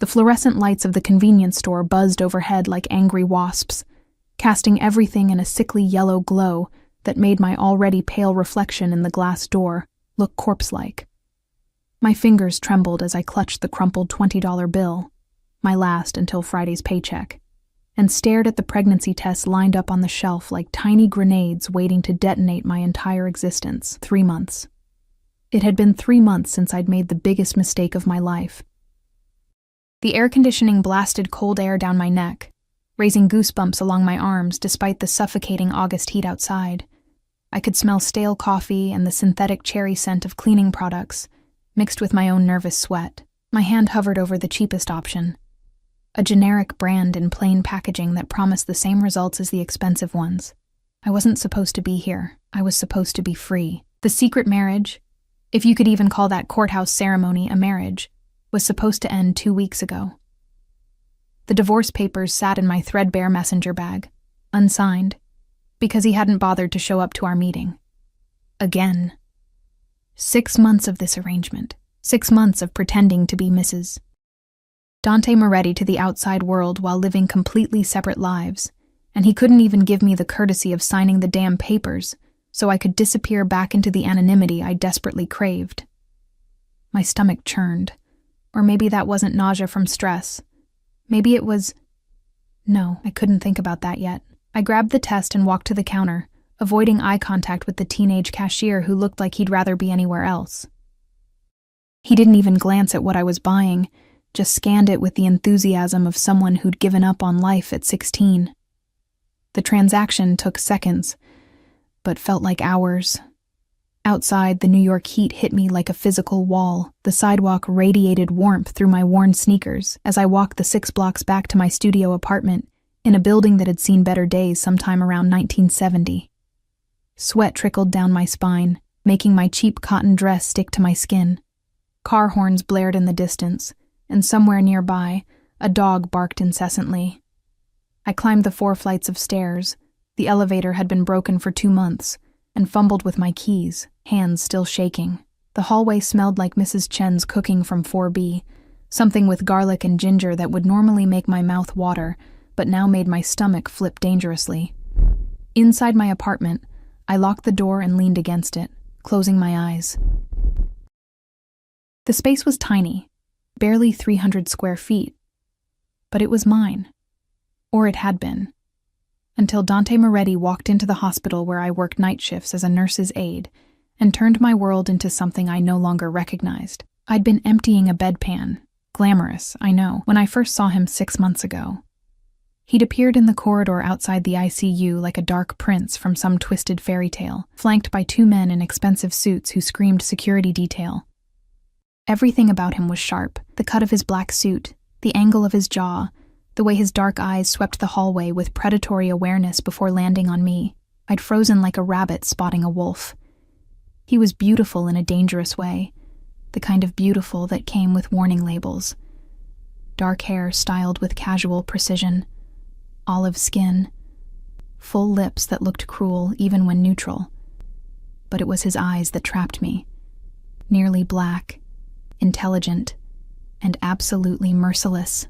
The fluorescent lights of the convenience store buzzed overhead like angry wasps, casting everything in a sickly yellow glow that made my already pale reflection in the glass door look corpse-like. My fingers trembled as I clutched the crumpled $20 bill, my last until Friday's paycheck, and stared at the pregnancy tests lined up on the shelf like tiny grenades waiting to detonate my entire existence. 3 months. It had been 3 months since I'd made the biggest mistake of my life. The air conditioning blasted cold air down my neck, raising goosebumps along my arms despite the suffocating August heat outside. I could smell stale coffee and the synthetic cherry scent of cleaning products, mixed with my own nervous sweat. My hand hovered over the cheapest option, a generic brand in plain packaging that promised the same results as the expensive ones. I wasn't supposed to be here. I was supposed to be free. The secret marriage, if you could even call that courthouse ceremony a marriage, was supposed to end 2 weeks ago. The divorce papers sat in my threadbare messenger bag, unsigned, because he hadn't bothered to show up to our meeting. Again. 6 months of this arrangement. 6 months of pretending to be Mrs. Dante Moretti to the outside world while living completely separate lives, and he couldn't even give me the courtesy of signing the damn papers so I could disappear back into the anonymity I desperately craved. My stomach churned. Or maybe that wasn't nausea from stress. Maybe it was... No, I couldn't think about that yet. I grabbed the test and walked to the counter, avoiding eye contact with the teenage cashier who looked like he'd rather be anywhere else. He didn't even glance at what I was buying, just scanned it with the enthusiasm of someone who'd given up on life at 16. The transaction took seconds, but felt like hours. Outside, the New York heat hit me like a physical wall. The sidewalk radiated warmth through my worn sneakers as I walked the 6 blocks back to my studio apartment in a building that had seen better days sometime around 1970. Sweat trickled down my spine, making my cheap cotton dress stick to my skin. Car horns blared in the distance, and somewhere nearby, a dog barked incessantly. I climbed the 4 flights of stairs. The elevator had been broken for 2 months, and fumbled with my keys, hands still shaking. The hallway smelled like Mrs. Chen's cooking from 4B, something with garlic and ginger that would normally make my mouth water, but now made my stomach flip dangerously. Inside my apartment, I locked the door and leaned against it, closing my eyes. The space was tiny, barely 300 square feet, but it was mine. Or it had been. Until Dante Moretti walked into the hospital where I worked night shifts as a nurse's aide and turned my world into something I no longer recognized. I'd been emptying a bedpan. Glamorous, I know, when I first saw him 6 months ago. He'd appeared in the corridor outside the ICU like a dark prince from some twisted fairy tale, flanked by 2 men in expensive suits who screamed security detail. Everything about him was sharp, the cut of his black suit, the angle of his jaw, the way his dark eyes swept the hallway with predatory awareness before landing on me. I'd frozen like a rabbit spotting a wolf. He was beautiful in a dangerous way, the kind of beautiful that came with warning labels. Dark hair styled with casual precision, olive skin, full lips that looked cruel even when neutral. But it was his eyes that trapped me. Nearly black, intelligent, and absolutely merciless.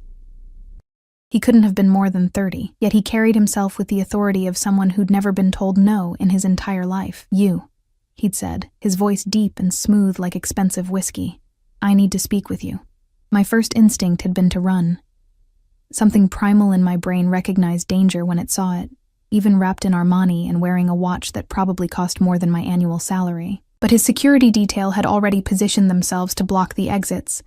He couldn't have been more than 30, yet he carried himself with the authority of someone who'd never been told no in his entire life. "You," he'd said, his voice deep and smooth like expensive whiskey. "I need to speak with you." My first instinct had been to run. Something primal in my brain recognized danger when it saw it, even wrapped in Armani and wearing a watch that probably cost more than my annual salary. But his security detail had already positioned themselves to block the exits,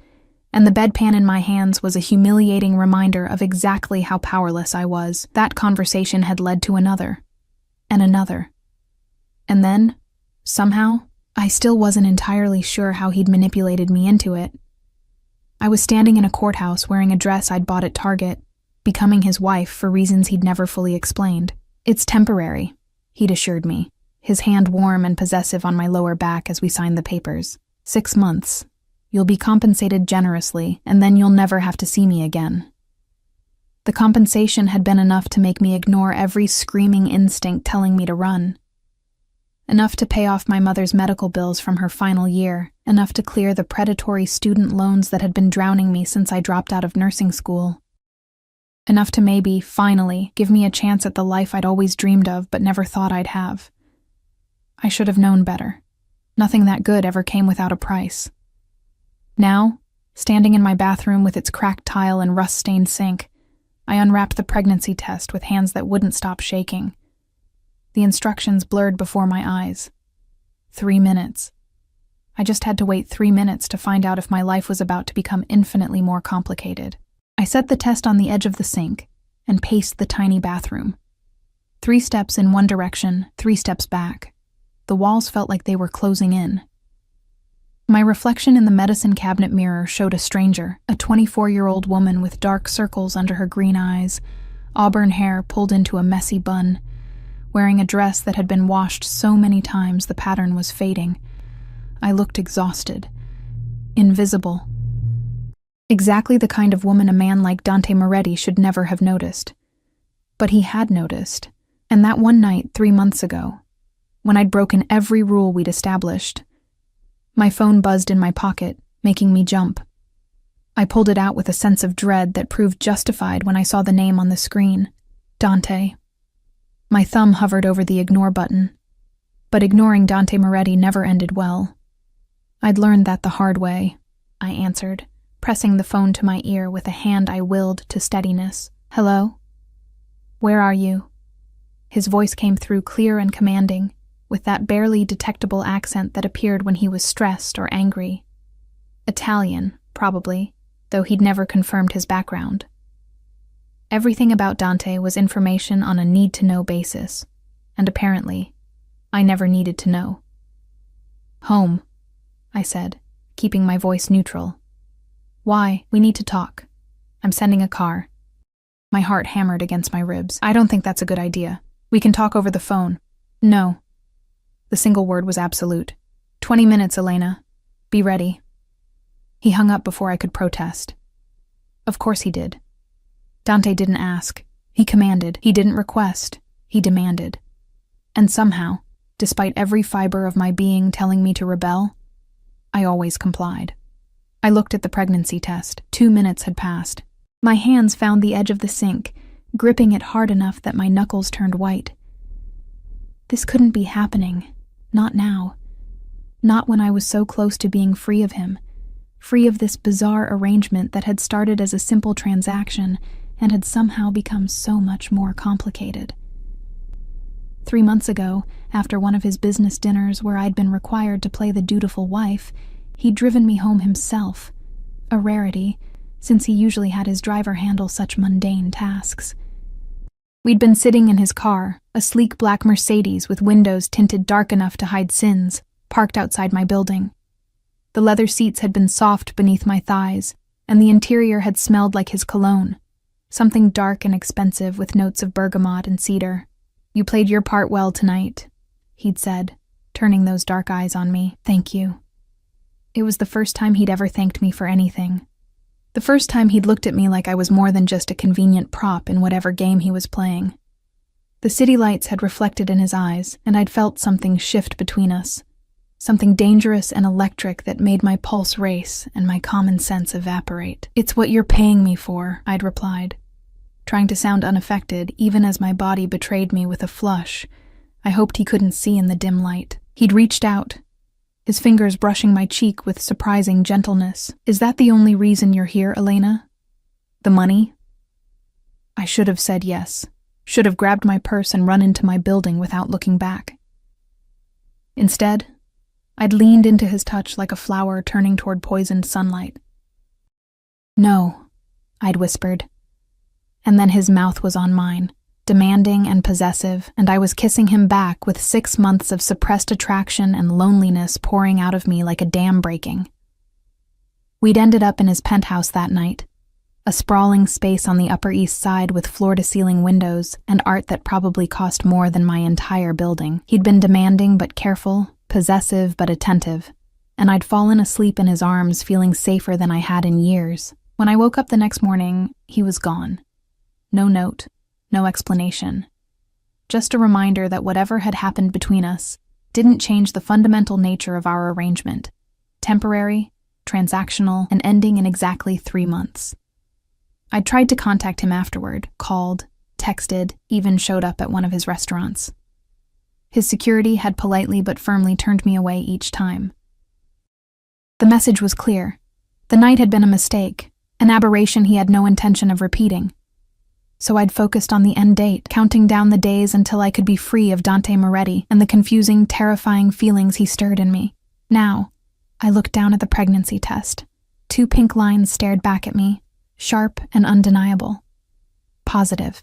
and the bedpan in my hands was a humiliating reminder of exactly how powerless I was. That conversation had led to another, and another. And then, somehow, I still wasn't entirely sure how he'd manipulated me into it. I was standing in a courthouse wearing a dress I'd bought at Target, becoming his wife for reasons he'd never fully explained. "It's temporary," he'd assured me, his hand warm and possessive on my lower back as we signed the papers. 6 months. You'll be compensated generously, and then you'll never have to see me again. The compensation had been enough to make me ignore every screaming instinct telling me to run. Enough to pay off my mother's medical bills from her final year, enough to clear the predatory student loans that had been drowning me since I dropped out of nursing school. Enough to maybe, finally, give me a chance at the life I'd always dreamed of but never thought I'd have. I should have known better. Nothing that good ever came without a price. Now, standing in my bathroom with its cracked tile and rust-stained sink, I unwrapped the pregnancy test with hands that wouldn't stop shaking. The instructions blurred before my eyes. 3 minutes. I just had to wait 3 minutes to find out if my life was about to become infinitely more complicated. I set the test on the edge of the sink and paced the tiny bathroom. 3 steps in one direction, 3 steps back. The walls felt like they were closing in. My reflection in the medicine cabinet mirror showed a stranger, a 24-year-old woman with dark circles under her green eyes, auburn hair pulled into a messy bun, wearing a dress that had been washed so many times the pattern was fading. I looked exhausted, invisible. Exactly the kind of woman a man like Dante Moretti should never have noticed. But he had noticed, and that one night 3 months ago, when I'd broken every rule we'd established, my phone buzzed in my pocket, making me jump. I pulled it out with a sense of dread that proved justified when I saw the name on the screen, Dante. My thumb hovered over the ignore button, but ignoring Dante Moretti never ended well. I'd learned that the hard way, I answered, pressing the phone to my ear with a hand I willed to steadiness. Hello? Where are you? His voice came through clear and commanding, with that barely detectable accent that appeared when he was stressed or angry. Italian, probably, though he'd never confirmed his background. Everything about Dante was information on a need-to-know basis, and apparently, I never needed to know. Home, I said, keeping my voice neutral. Why? We need to talk. I'm sending a car. My heart hammered against my ribs. I don't think that's a good idea. We can talk over the phone. No. The single word was absolute. 20 minutes, Elena. Be ready. He hung up before I could protest. Of course he did. Dante didn't ask. He commanded. He didn't request. He demanded. And somehow, despite every fiber of my being telling me to rebel, I always complied. I looked at the pregnancy test. 2 minutes had passed. My hands found the edge of the sink, gripping it hard enough that my knuckles turned white. This couldn't be happening. Not now. Not when I was so close to being free of him, free of this bizarre arrangement that had started as a simple transaction and had somehow become so much more complicated. 3 months ago, after one of his business dinners where I'd been required to play the dutiful wife, he'd driven me home himself, a rarity, since he usually had his driver handle such mundane tasks. We'd been sitting in his car, a sleek black Mercedes with windows tinted dark enough to hide sins, parked outside my building. The leather seats had been soft beneath my thighs, and the interior had smelled like his cologne, something dark and expensive with notes of bergamot and cedar. You played your part well tonight, he'd said, turning those dark eyes on me. Thank you. It was the first time he'd ever thanked me for anything. The first time he'd looked at me like I was more than just a convenient prop in whatever game he was playing. The city lights had reflected in his eyes, and I'd felt something shift between us. Something dangerous and electric that made my pulse race and my common sense evaporate. It's what you're paying me for, I'd replied, trying to sound unaffected even as my body betrayed me with a flush I hoped he couldn't see in the dim light. He'd reached out, his fingers brushing my cheek with surprising gentleness. Is that the only reason you're here, Elena? The money? I should have said yes, should have grabbed my purse and run into my building without looking back. Instead, I'd leaned into his touch like a flower turning toward poisoned sunlight. No, I'd whispered. And then his mouth was on mine, demanding and possessive, and I was kissing him back with 6 months of suppressed attraction and loneliness pouring out of me like a dam breaking. We'd ended up in his penthouse that night, a sprawling space on the Upper East Side with floor-to-ceiling windows and art that probably cost more than my entire building. He'd been demanding but careful, possessive but attentive, and I'd fallen asleep in his arms feeling safer than I had in years. When I woke up the next morning, he was gone. No note, no explanation. Just a reminder that whatever had happened between us didn't change the fundamental nature of our arrangement: temporary, transactional, and ending in exactly 3 months. I'd tried to contact him afterward, called, texted, even showed up at one of his restaurants. His security had politely but firmly turned me away each time. The message was clear. The night had been a mistake, an aberration he had no intention of repeating. So I'd focused on the end date, counting down the days until I could be free of Dante Moretti and the confusing, terrifying feelings he stirred in me. Now, I looked down at the pregnancy test. 2 pink lines stared back at me, sharp and undeniable. Positive.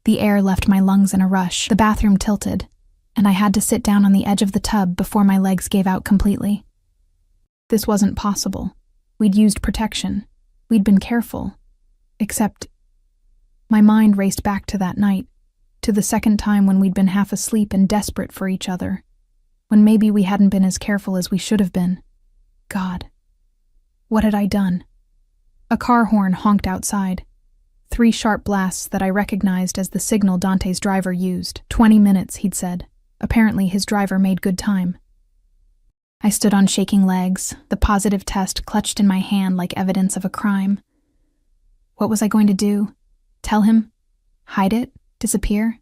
The air left my lungs in a rush, the bathroom tilted, and I had to sit down on the edge of the tub before my legs gave out completely. This wasn't possible. We'd used protection. We'd been careful. Except, my mind raced back to that night, to the second time when we'd been half asleep and desperate for each other, when maybe we hadn't been as careful as we should have been. God, what had I done? A car horn honked outside. 3 sharp blasts that I recognized as the signal Dante's driver used. 20 minutes, he'd said. Apparently his driver made good time. I stood on shaking legs, the positive test clutched in my hand like evidence of a crime. What was I going to do? Tell him? Hide it? Disappear?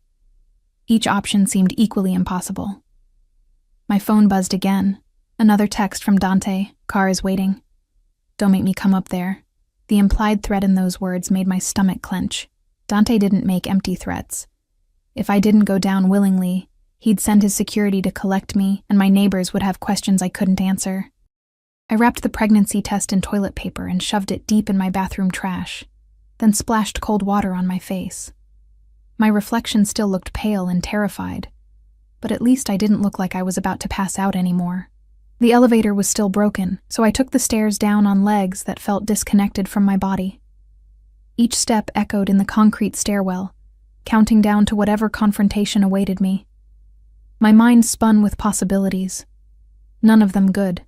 Each option seemed equally impossible. My phone buzzed again. Another text from Dante. Car is waiting. Don't make me come up there. The implied threat in those words made my stomach clench. Dante didn't make empty threats. If I didn't go down willingly, he'd send his security to collect me, and my neighbors would have questions I couldn't answer. I wrapped the pregnancy test in toilet paper and shoved it deep in my bathroom trash, then splashed cold water on my face. My reflection still looked pale and terrified, but at least I didn't look like I was about to pass out anymore. The elevator was still broken, so I took the stairs down on legs that felt disconnected from my body. Each step echoed in the concrete stairwell, counting down to whatever confrontation awaited me. My mind spun with possibilities, none of them good.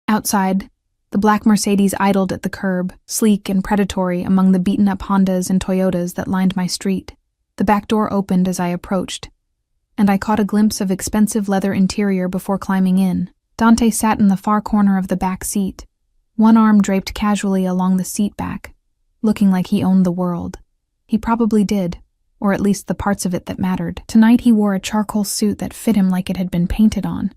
Outside, the black Mercedes idled at the curb, sleek and predatory among the beaten-up Hondas and Toyotas that lined my street. The back door opened as I approached, and I caught a glimpse of expensive leather interior before climbing in. Dante sat in the far corner of the back seat, one arm draped casually along the seat back, looking like he owned the world. He probably did, or at least the parts of it that mattered. Tonight he wore a charcoal suit that fit him like it had been painted on.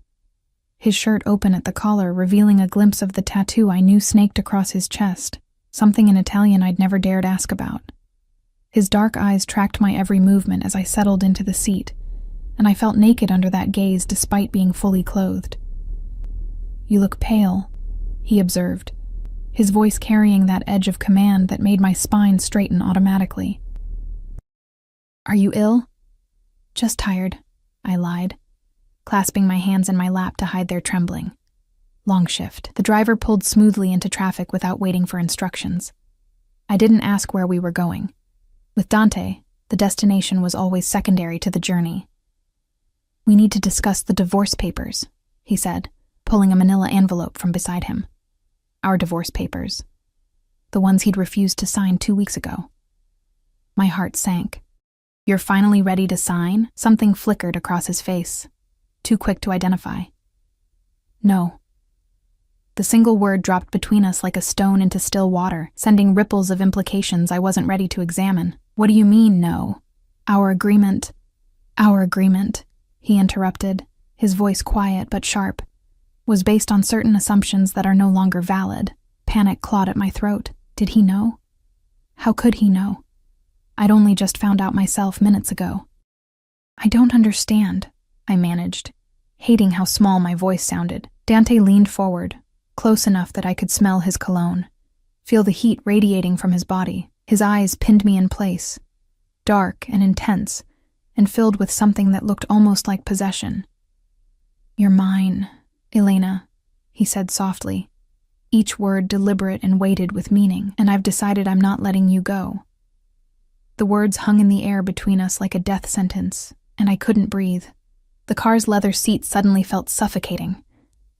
His shirt open at the collar, revealing a glimpse of the tattoo I knew snaked across his chest, something in Italian I'd never dared ask about. His dark eyes tracked my every movement as I settled into the seat, and I felt naked under that gaze despite being fully clothed. "You look pale," he observed, his voice carrying that edge of command that made my spine straighten automatically. "Are you ill?" "Just tired," I lied, clasping my hands in my lap to hide their trembling. Long shift. The driver pulled smoothly into traffic without waiting for instructions. I didn't ask where we were going. With Dante, the destination was always secondary to the journey. "We need to discuss the divorce papers," he said, pulling a manila envelope from beside him. Our divorce papers. The ones he'd refused to sign 2 weeks ago. My heart sank. "You're finally ready to sign?" Something flickered across his face, too quick to identify. "No." The single word dropped between us like a stone into still water, sending ripples of implications I wasn't ready to examine. "What do you mean, no?" Our agreement, he interrupted, his voice quiet but sharp, was based on certain assumptions that are no longer valid. Panic clawed at my throat. Did he know? How could he know? I'd only just found out myself minutes ago. "I don't understand," I managed, hating how small my voice sounded. Dante leaned forward, close enough that I could smell his cologne, feel the heat radiating from his body. His eyes pinned me in place, dark and intense, and filled with something that looked almost like possession. "You're mine, Elena," he said softly, each word deliberate and weighted with meaning, "and I've decided I'm not letting you go." The words hung in the air between us like a death sentence, and I couldn't breathe. The car's leather seat suddenly felt suffocating,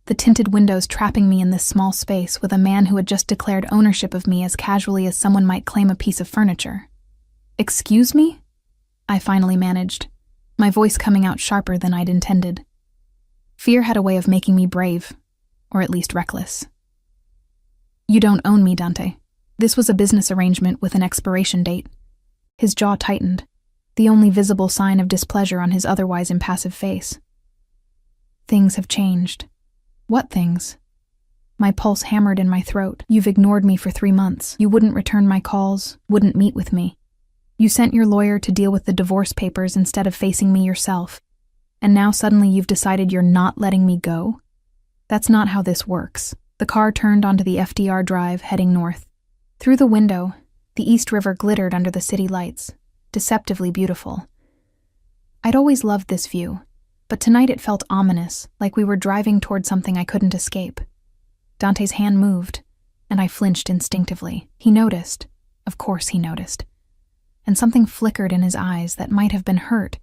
the tinted windows trapping me in this small space with a man who had just declared ownership of me as casually as someone might claim a piece of furniture. "Excuse me?" I finally managed, my voice coming out sharper than I'd intended. Fear had a way of making me brave, or at least reckless. You don't own me, Dante. This was a business arrangement with an expiration date. His jaw tightened, the only visible sign of displeasure on his otherwise impassive face. Things have changed. What things? My pulse hammered in my throat. You've ignored me for 3 months. You wouldn't return my calls, wouldn't meet with me. You sent your lawyer to deal with the divorce papers instead of facing me yourself. And now suddenly you've decided you're not letting me go? That's not how this works. The car turned onto the FDR Drive, heading north. Through the window, the East River glittered under the city lights, deceptively beautiful. I'd always loved this view, but tonight it felt ominous, like we were driving toward something I couldn't escape. Dante's hand moved, and I flinched instinctively. He noticed. Of course he noticed. And something flickered in his eyes that might have been hurt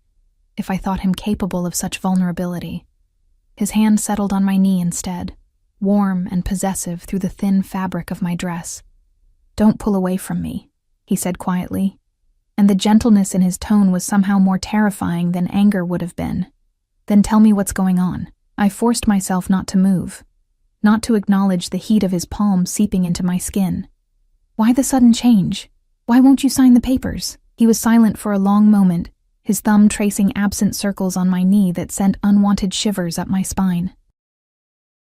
if I thought him capable of such vulnerability. His hand settled on my knee instead, warm and possessive through the thin fabric of my dress. "Don't pull away from me," he said quietly, and the gentleness in his tone was somehow more terrifying than anger would have been. "Then tell me what's going on." I forced myself not to move, not to acknowledge the heat of his palm seeping into my skin. "Why the sudden change? Why won't you sign the papers?" He was silent for a long moment, his thumb tracing absent circles on my knee that sent unwanted shivers up my spine.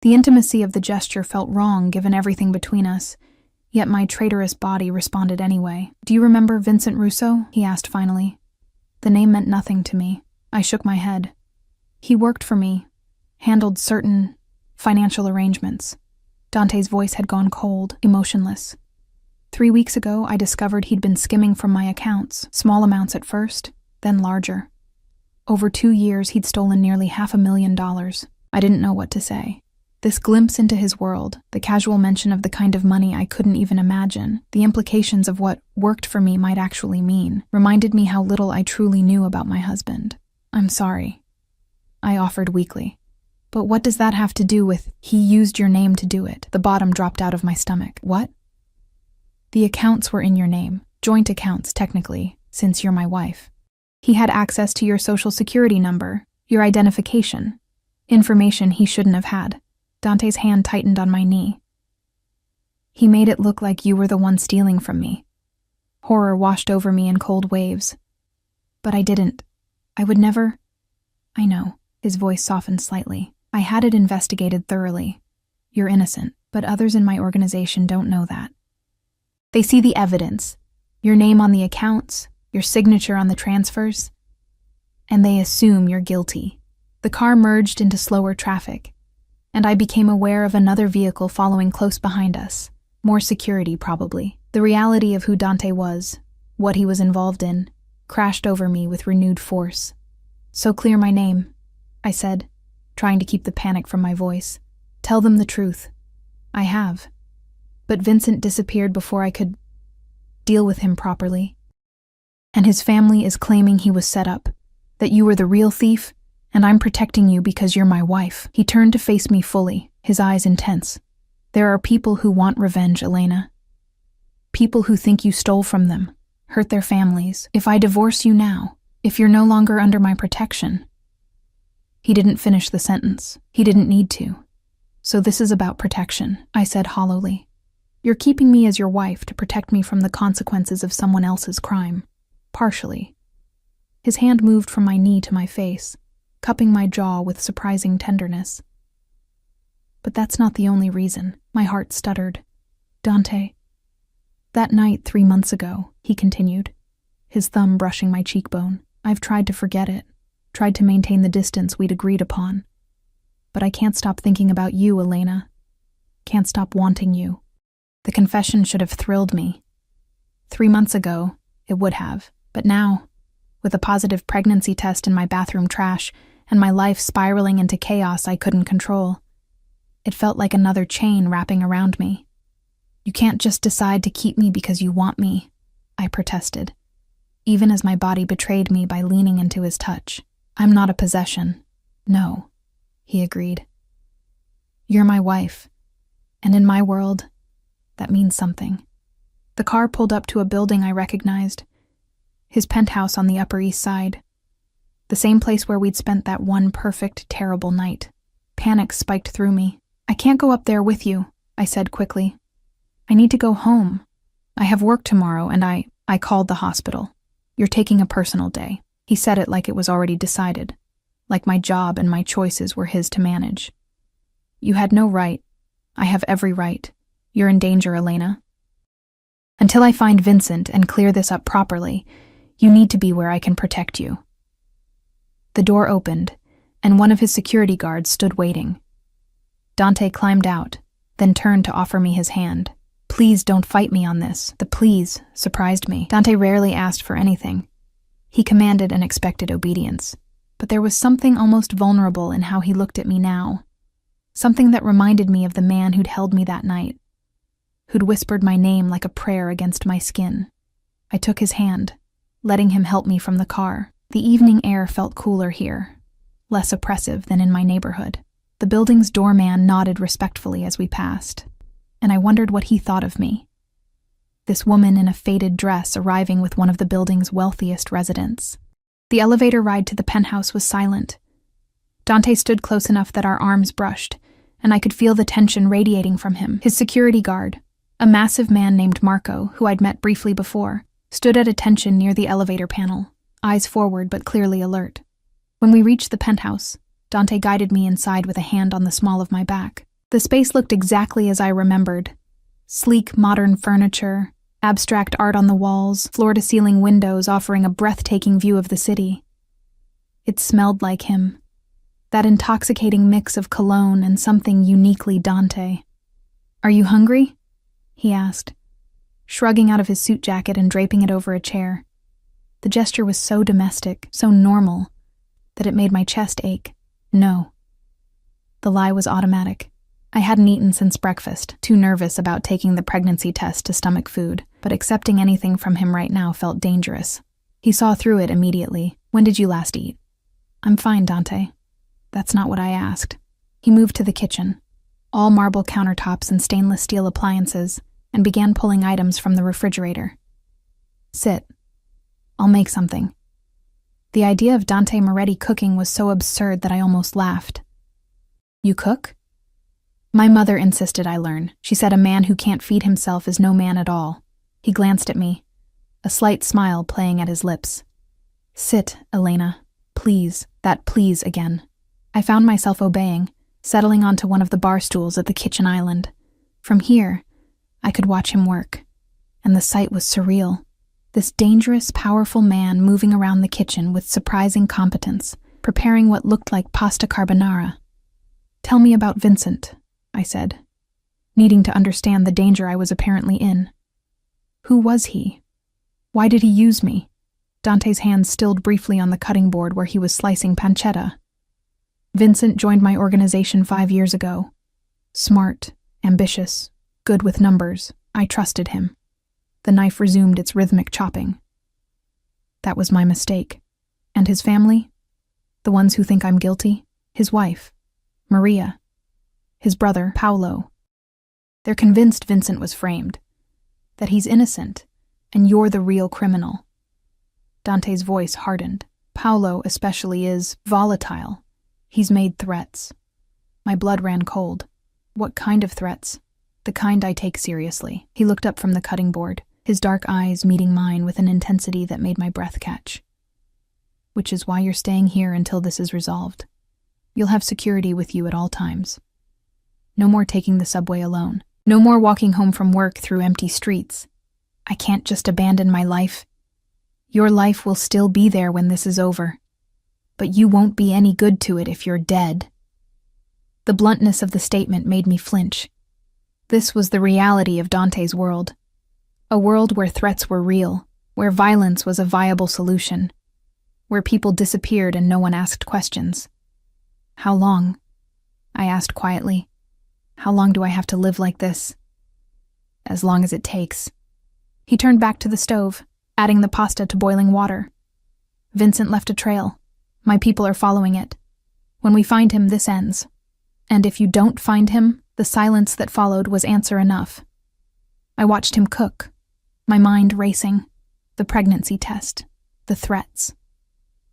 The intimacy of the gesture felt wrong given everything between us, yet my traitorous body responded anyway. "Do you remember Vincent Russo?" he asked finally. The name meant nothing to me. I shook my head. He worked for me, handled certain financial arrangements. Dante's voice had gone cold, emotionless. 3 weeks ago, I discovered he'd been skimming from my accounts, small amounts at first, then larger. Over 2 years, he'd stolen nearly $500,000. I didn't know what to say. This glimpse into his world, the casual mention of the kind of money I couldn't even imagine, the implications of what worked for me might actually mean, reminded me how little I truly knew about my husband. "I'm sorry," I offered weakly. "But what does that have to do with, he used your name to do it?" The bottom dropped out of my stomach. "What?" "The accounts were in your name. Joint accounts, technically, since you're my wife. He had access to your social security number, your identification, information he shouldn't have had." Dante's hand tightened on my knee. "He made it look like you were the one stealing from me." Horror washed over me in cold waves. "But I didn't. I would never—" "I know." His voice softened slightly. "I had it investigated thoroughly. You're innocent, but others in my organization don't know that. They see the evidence, your name on the accounts, your signature on the transfers, and they assume you're guilty." The car merged into slower traffic, and I became aware of another vehicle following close behind us. More security, probably. The reality of who Dante was, what he was involved in, crashed over me with renewed force. "So clear my name," I said, trying to keep the panic from my voice. "Tell them the truth." "I have. But Vincent disappeared before I could deal with him properly. And his family is claiming he was set up, that you were the real thief, and I'm protecting you because you're my wife." He turned to face me fully, his eyes intense. "There are people who want revenge, Elena. People who think you stole from them, hurt their families. If I divorce you now, if you're no longer under my protection—" He didn't finish the sentence. He didn't need to. "So this is about protection," I said hollowly. "You're keeping me as your wife to protect me from the consequences of someone else's crime. Partially." His hand moved from my knee to my face, cupping my jaw with surprising tenderness. "But that's not the only reason." My heart stuttered. "Dante, that night 3 months ago," he continued, his thumb brushing my cheekbone, "I've tried to forget it, tried to maintain the distance we'd agreed upon. But I can't stop thinking about you, Elena. Can't stop wanting you." The confession should have thrilled me. 3 months ago, it would have. But now, with a positive pregnancy test in my bathroom trash and my life spiraling into chaos I couldn't control, it felt like another chain wrapping around me. "You can't just decide to keep me because you want me," I protested, even as my body betrayed me by leaning into his touch. "I'm not a possession." "No," he agreed. "You're my wife, and in my world, that means something." The car pulled up to a building I recognized, his penthouse on the Upper East Side, the same place where we'd spent that one perfect, terrible night. Panic spiked through me. "I can't go up there with you," I said quickly. "I need to go home. I have work tomorrow and I called the hospital. You're taking a personal day." He said it like it was already decided, like my job and my choices were his to manage. "You had no right. I have every right. You're in danger, Elena. Until I find Vincent and clear this up properly, you need to be where I can protect you." The door opened, and one of his security guards stood waiting. Dante climbed out, then turned to offer me his hand. "Please don't fight me on this." The please surprised me. Dante rarely asked for anything. He commanded and expected obedience, but there was something almost vulnerable in how he looked at me now. Something that reminded me of the man who'd held me that night, who'd whispered my name like a prayer against my skin. I took his hand, letting him help me from the car. The evening air felt cooler here, less oppressive than in my neighborhood. The building's doorman nodded respectfully as we passed, and I wondered what he thought of me. This woman in a faded dress arriving with one of the building's wealthiest residents. The elevator ride to the penthouse was silent. Dante stood close enough that our arms brushed, and I could feel the tension radiating from him. His security guard, a massive man named Marco, who I'd met briefly before, stood at attention near the elevator panel, eyes forward but clearly alert. When we reached the penthouse, Dante guided me inside with a hand on the small of my back. The space looked exactly as I remembered. Sleek, modern furniture, abstract art on the walls, floor-to-ceiling windows offering a breathtaking view of the city. It smelled like him, that intoxicating mix of cologne and something uniquely Dante. "Are you hungry?" he asked, shrugging out of his suit jacket and draping it over a chair. The gesture was so domestic, so normal, that it made my chest ache. No. The lie was automatic. I hadn't eaten since breakfast, too nervous about taking the pregnancy test to stomach food, but accepting anything from him right now felt dangerous. He saw through it immediately. "When did you last eat?" "I'm fine, Dante." "That's not what I asked." He moved to the kitchen, all marble countertops and stainless steel appliances, and began pulling items from the refrigerator. "Sit. I'll make something." The idea of Dante Moretti cooking was so absurd that I almost laughed. "You cook?" "My mother insisted I learn. She said a man who can't feed himself is no man at all." He glanced at me, a slight smile playing at his lips. "Sit, Elena. Please." That please again. I found myself obeying, settling onto one of the bar stools at the kitchen island. From here, I could watch him work, and the sight was surreal. This dangerous, powerful man moving around the kitchen with surprising competence, preparing what looked like pasta carbonara. "Tell me about Vincent," I said, needing to understand the danger I was apparently in. "Who was he? Why did he use me?" Dante's hand stilled briefly on the cutting board where he was slicing pancetta. "Vincent joined my organization 5 years ago. Smart, ambitious, good with numbers. I trusted him." The knife resumed its rhythmic chopping. "That was my mistake. And his family? The ones who think I'm guilty? His wife, Maria. His brother, Paolo. They're convinced Vincent was framed, that he's innocent, and you're the real criminal." Dante's voice hardened. "Paolo especially is volatile. He's made threats." My blood ran cold. "What kind of threats?" "The kind I take seriously." He looked up from the cutting board, his dark eyes meeting mine with an intensity that made my breath catch. "Which is why you're staying here until this is resolved. You'll have security with you at all times. No more taking the subway alone. No more walking home from work through empty streets. I can't just abandon my life. Your life will still be there when this is over. But you won't be any good to it if you're dead." The bluntness of the statement made me flinch. This was the reality of Dante's world. A world where threats were real, where violence was a viable solution, where people disappeared and no one asked questions. "How long?" I asked quietly. "How long do I have to live like this?" "As long as it takes." He turned back to the stove, adding the pasta to boiling water. "Vincent left a trail. My people are following it. When we find him, this ends. And if you don't find him, the silence that followed was answer enough." I watched him cook, my mind racing. The pregnancy test, the threats.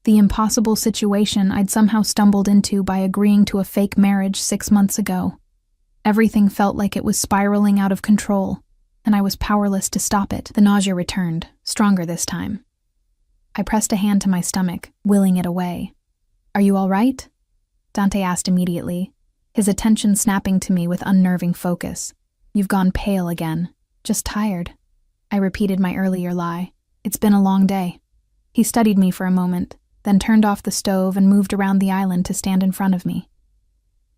The impossible situation I'd somehow stumbled into by agreeing to a fake marriage 6 months ago. Everything felt like it was spiraling out of control, and I was powerless to stop it. The nausea returned, stronger this time. I pressed a hand to my stomach, willing it away. "Are you all right?" Dante asked immediately, his attention snapping to me with unnerving focus. "You've gone pale again. Just tired." I repeated my earlier lie. "It's been a long day." He studied me for a moment, then turned off the stove and moved around the island to stand in front of me.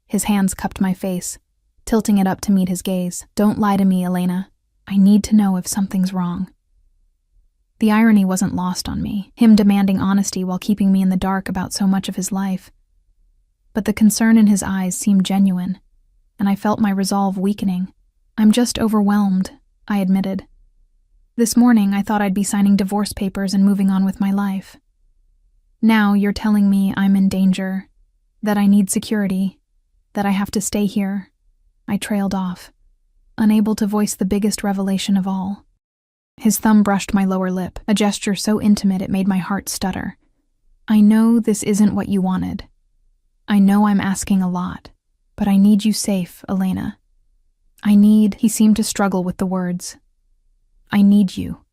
His hands cupped my face, tilting it up to meet his gaze. "Don't lie to me, Elena. I need to know if something's wrong." The irony wasn't lost on me, him demanding honesty while keeping me in the dark about so much of his life. But the concern in his eyes seemed genuine, and I felt my resolve weakening. "I'm just overwhelmed," I admitted. "This morning I thought I'd be signing divorce papers and moving on with my life. Now you're telling me I'm in danger, that I need security, that I have to stay here." I trailed off, unable to voice the biggest revelation of all. His thumb brushed my lower lip, a gesture so intimate it made my heart stutter. "I know this isn't what you wanted. I know I'm asking a lot, but I need you safe, Elena. He seemed to struggle with the words. "I need you."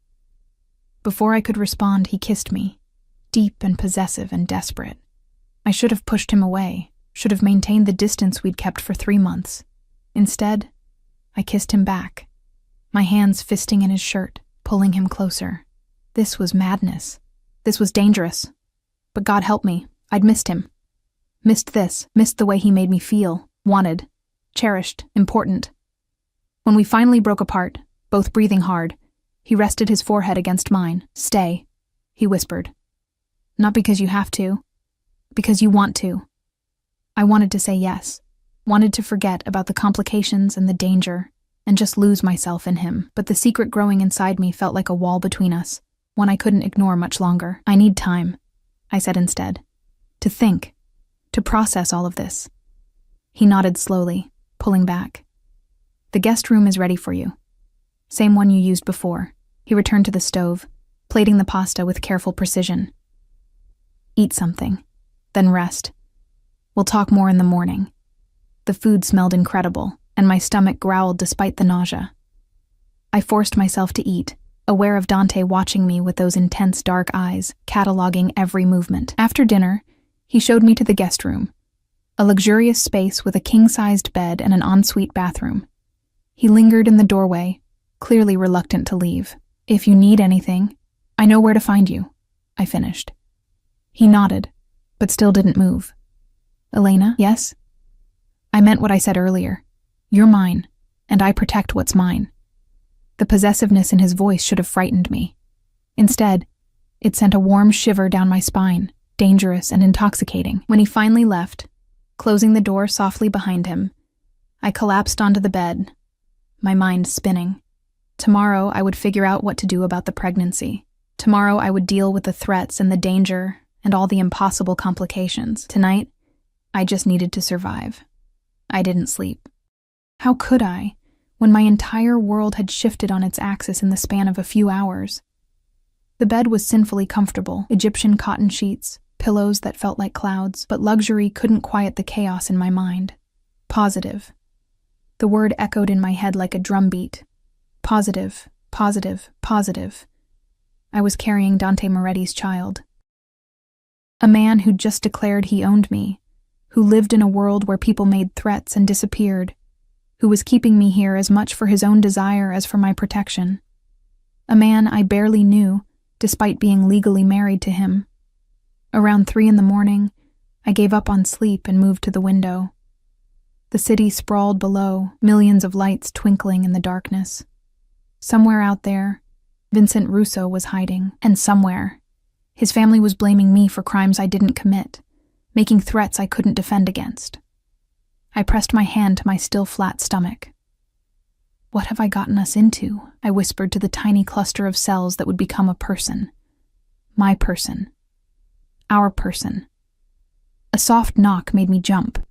Before I could respond, he kissed me, deep and possessive and desperate. I should have pushed him away, should have maintained the distance we'd kept for 3 months. Instead, I kissed him back, my hands fisting in his shirt, pulling him closer. This was madness. This was dangerous. But God help me, I'd missed him. Missed this, missed the way he made me feel, wanted, cherished, important. When we finally broke apart, both breathing hard, he rested his forehead against mine. "Stay," he whispered. "Not because you have to, because you want to." I wanted to say yes, wanted to forget about the complications and the danger, and just lose myself in him, but the secret growing inside me felt like a wall between us, one I couldn't ignore much longer. "I need time," I said instead. "To think, to process all of this." He nodded slowly, pulling back. "The guest room is ready for you. Same one you used before." He returned to the stove, plating the pasta with careful precision. "Eat something, then rest. We'll talk more in the morning." The food smelled incredible, and my stomach growled despite the nausea. I forced myself to eat, aware of Dante watching me with those intense dark eyes, cataloging every movement. After dinner, he showed me to the guest room, a luxurious space with a king-sized bed and an ensuite bathroom. He lingered in the doorway, clearly reluctant to leave. "If you need anything, I know where to find you," I finished. He nodded, but still didn't move. "Elena, yes?" "I meant what I said earlier. You're mine, and I protect what's mine." The possessiveness in his voice should have frightened me. Instead, it sent a warm shiver down my spine, dangerous and intoxicating. When he finally left, closing the door softly behind him, I collapsed onto the bed, my mind spinning. Tomorrow I would figure out what to do about the pregnancy. Tomorrow I would deal with the threats and the danger and all the impossible complications. Tonight, I just needed to survive. I didn't sleep. How could I, when my entire world had shifted on its axis in the span of a few hours? The bed was sinfully comfortable, Egyptian cotton sheets, pillows that felt like clouds, but luxury couldn't quiet the chaos in my mind. Positive. The word echoed in my head like a drumbeat. Positive, positive, positive. I was carrying Dante Moretti's child. A man who'd just declared he owned me, who lived in a world where people made threats and disappeared, who was keeping me here as much for his own desire as for my protection. A man I barely knew, despite being legally married to him. Around 3 a.m, I gave up on sleep and moved to the window. The city sprawled below, millions of lights twinkling in the darkness. Somewhere out there, Vincent Russo was hiding, and somewhere, his family was blaming me for crimes I didn't commit, making threats I couldn't defend against. I pressed my hand to my still flat stomach. "What have I gotten us into?" I whispered to the tiny cluster of cells that would become a person. My person. Our person. A soft knock made me jump.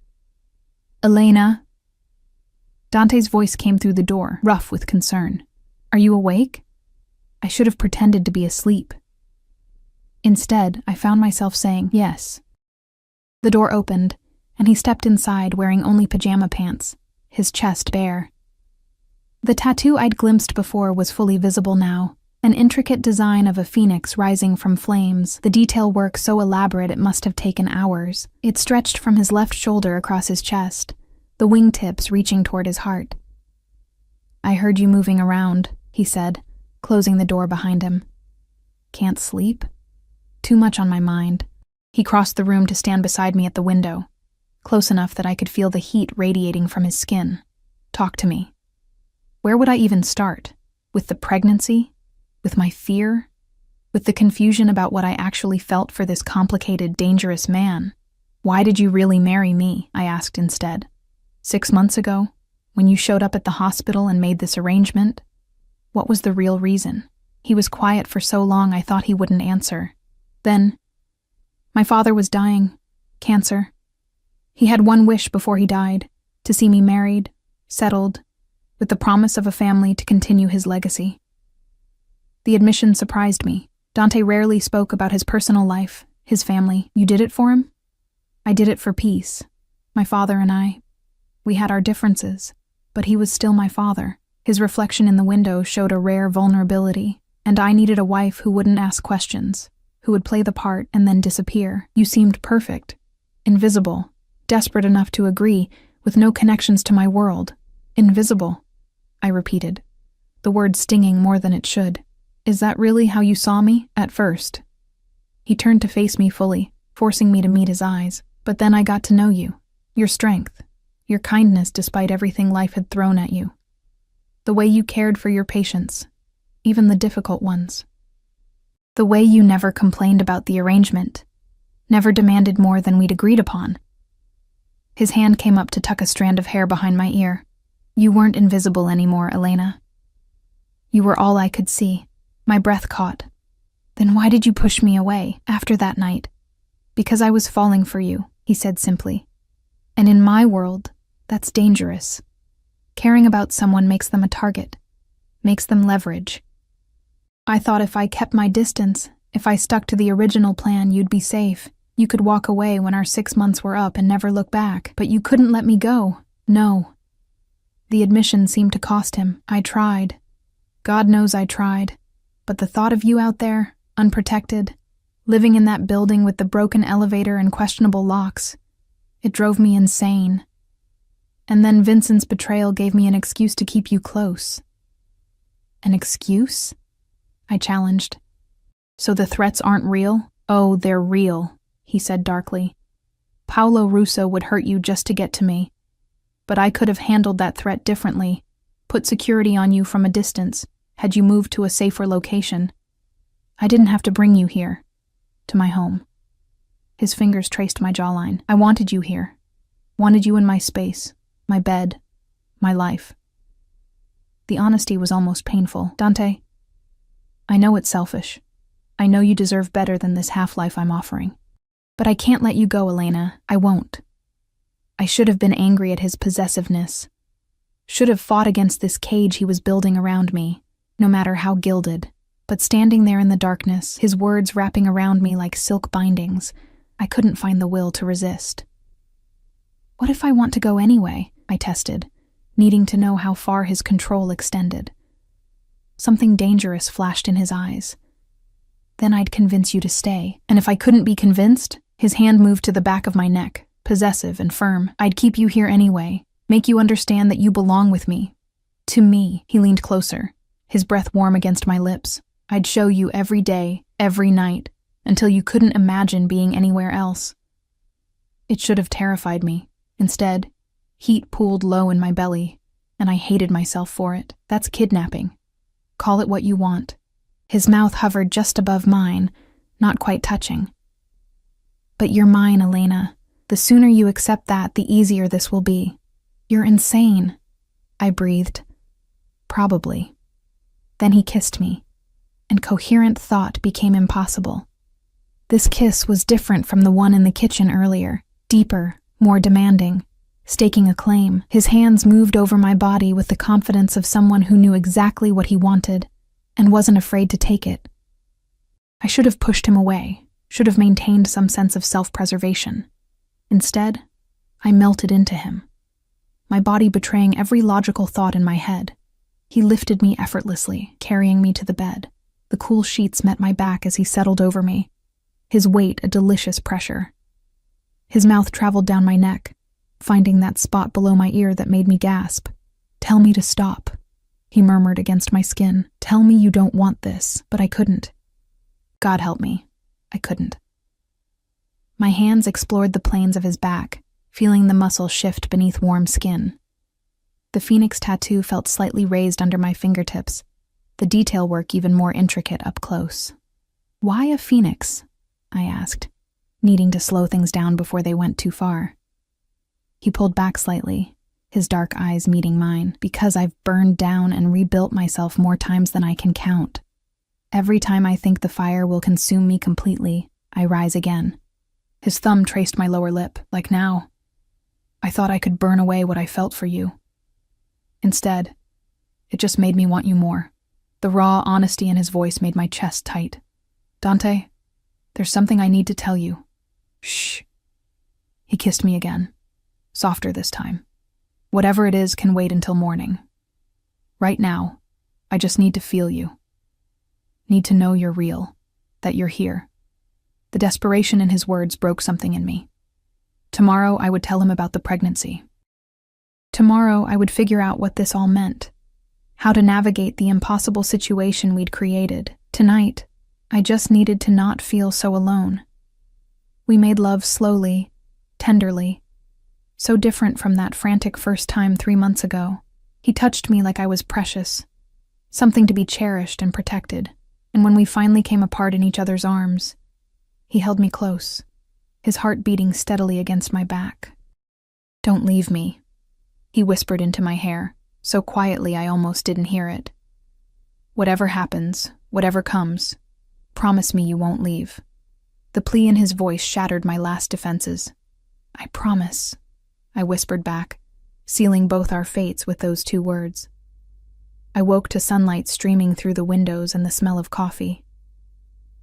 "Elena." Dante's voice came through the door, rough with concern. "Are you awake?" I should have pretended to be asleep. Instead, I found myself saying, yes. The door opened, and he stepped inside wearing only pajama pants, his chest bare. The tattoo I'd glimpsed before was fully visible now, an intricate design of a phoenix rising from flames, the detail work so elaborate it must have taken hours. It stretched from his left shoulder across his chest, the wingtips reaching toward his heart. "I heard you moving around," he said, closing the door behind him. "Can't sleep? Too much on my mind." He crossed the room to stand beside me at the window, close enough that I could feel the heat radiating from his skin. "Talk to me." Where would I even start? With the pregnancy? With my fear? With the confusion about what I actually felt for this complicated, dangerous man? "Why did you really marry me?" I asked instead. 6 months ago, when you showed up at the hospital and made this arrangement? What was the real reason? He was quiet for so long I thought he wouldn't answer. Then, my father was dying. Cancer. He had one wish before he died, to see me married, settled, with the promise of a family to continue his legacy. The admission surprised me. Dante rarely spoke about his personal life, his family. "You did it for him?" "I did it for peace. My father and I, we had our differences, but he was still my father." His reflection in the window showed a rare vulnerability, and I needed a wife who wouldn't ask questions, who would play the part and then disappear. "You seemed perfect, invisible, desperate enough to agree, with no connections to my world." "Invisible," I repeated, the word stinging more than it should. "Is that really how you saw me, at first?" He turned to face me fully, forcing me to meet his eyes. "But then I got to know you. Your strength, your kindness despite everything life had thrown at you. The way you cared for your patients, even the difficult ones. The way you never complained about the arrangement, never demanded more than we'd agreed upon." His hand came up to tuck a strand of hair behind my ear. "You weren't invisible anymore, Elena. You were all I could see." My breath caught. "Then why did you push me away after that night?" "Because I was falling for you," he said simply. "And in my world, that's dangerous. Caring about someone makes them a target, makes them leverage. I thought if I kept my distance, if I stuck to the original plan, you'd be safe. You could walk away when our 6 months were up and never look back, but you couldn't let me go. No." The admission seemed to cost him. I tried. God knows I tried. But the thought of you out there, unprotected, living in that building with the broken elevator and questionable locks, it drove me insane. And then Vincent's betrayal gave me an excuse to keep you close." "An excuse?" I challenged. "So the threats aren't real?" "Oh, they're real," he said darkly. "Paolo Russo would hurt you just to get to me. But I could have handled that threat differently, put security on you from a distance, had you moved to a safer location. I didn't have to bring you here, to my home." His fingers traced my jawline. "I wanted you here. Wanted you in my space, my bed, my life." The honesty was almost painful. "Dante, I know it's selfish. I know you deserve better than this half-life I'm offering. But I can't let you go, Elena. I won't. I should have been angry at his possessiveness. Should have fought against this cage he was building around me, no matter how gilded. But standing there in the darkness, his words wrapping around me like silk bindings, I couldn't find the will to resist." "What if I want to go anyway?" I tested, needing to know how far his control extended. Something dangerous flashed in his eyes. "Then I'd convince you to stay." And if I couldn't be convinced, his hand moved to the back of my neck, possessive and firm. "I'd keep you here anyway, make you understand that you belong with me. To me." He leaned closer, his breath warm against my lips. "I'd show you every day, every night, until you couldn't imagine being anywhere else." It should have terrified me. Instead, heat pooled low in my belly, and I hated myself for it. "That's kidnapping. Call it what you want." His mouth hovered just above mine, not quite touching. "But you're mine, Elena. The sooner you accept that, the easier this will be." "You're insane," I breathed. "Probably." Then he kissed me, and coherent thought became impossible. This kiss was different from the one in the kitchen earlier, deeper, more demanding, staking a claim. His hands moved over my body with the confidence of someone who knew exactly what he wanted and wasn't afraid to take it. I should have pushed him away, should have maintained some sense of self-preservation. Instead, I melted into him, my body betraying every logical thought in my head. He lifted me effortlessly, carrying me to the bed. The cool sheets met my back as he settled over me, his weight a delicious pressure. His mouth traveled down my neck, finding that spot below my ear that made me gasp. "Tell me to stop," he murmured against my skin. "Tell me you don't want this," but I couldn't. God help me, I couldn't. My hands explored the planes of his back, feeling the muscle shift beneath warm skin. The phoenix tattoo felt slightly raised under my fingertips, the detail work even more intricate up close. "Why a phoenix?" I asked, needing to slow things down before they went too far. He pulled back slightly, his dark eyes meeting mine. "Because I've burned down and rebuilt myself more times than I can count. Every time I think the fire will consume me completely, I rise again." His thumb traced my lower lip, like now. "I thought I could burn away what I felt for you. Instead, it just made me want you more." The raw honesty in his voice made my chest tight. "Dante, there's something I need to tell you." "Shh." He kissed me again, softer this time. "Whatever it is can wait until morning. Right now, I just need to feel you. Need to know you're real, that you're here." The desperation in his words broke something in me. Tomorrow I would tell him about the pregnancy. Tomorrow I would figure out what this all meant, how to navigate the impossible situation we'd created. Tonight, I just needed to not feel so alone. We made love slowly, tenderly, so different from that frantic first time 3 months ago. He touched me like I was precious, something to be cherished and protected. And when we finally came apart in each other's arms, he held me close, his heart beating steadily against my back. "Don't leave me," he whispered into my hair, so quietly I almost didn't hear it. "Whatever happens, whatever comes, promise me you won't leave." The plea in his voice shattered my last defenses. "I promise," I whispered back, sealing both our fates with those 2 words. I woke to sunlight streaming through the windows and the smell of coffee.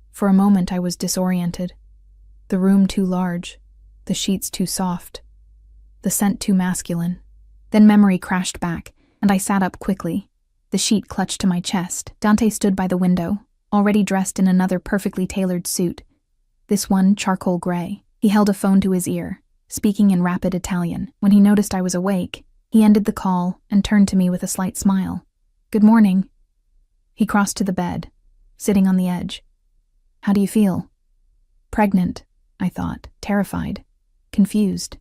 For a moment I was disoriented. The room too large, the sheets too soft, the scent too masculine. Then memory crashed back, and I sat up quickly, the sheet clutched to my chest. Dante stood by the window, already dressed in another perfectly tailored suit, this one charcoal gray. He held a phone to his ear, speaking in rapid Italian. When he noticed I was awake, he ended the call and turned to me with a slight smile. "Good morning." He crossed to the bed, sitting on the edge. "How do you feel?" "Pregnant," I thought, terrified, confused.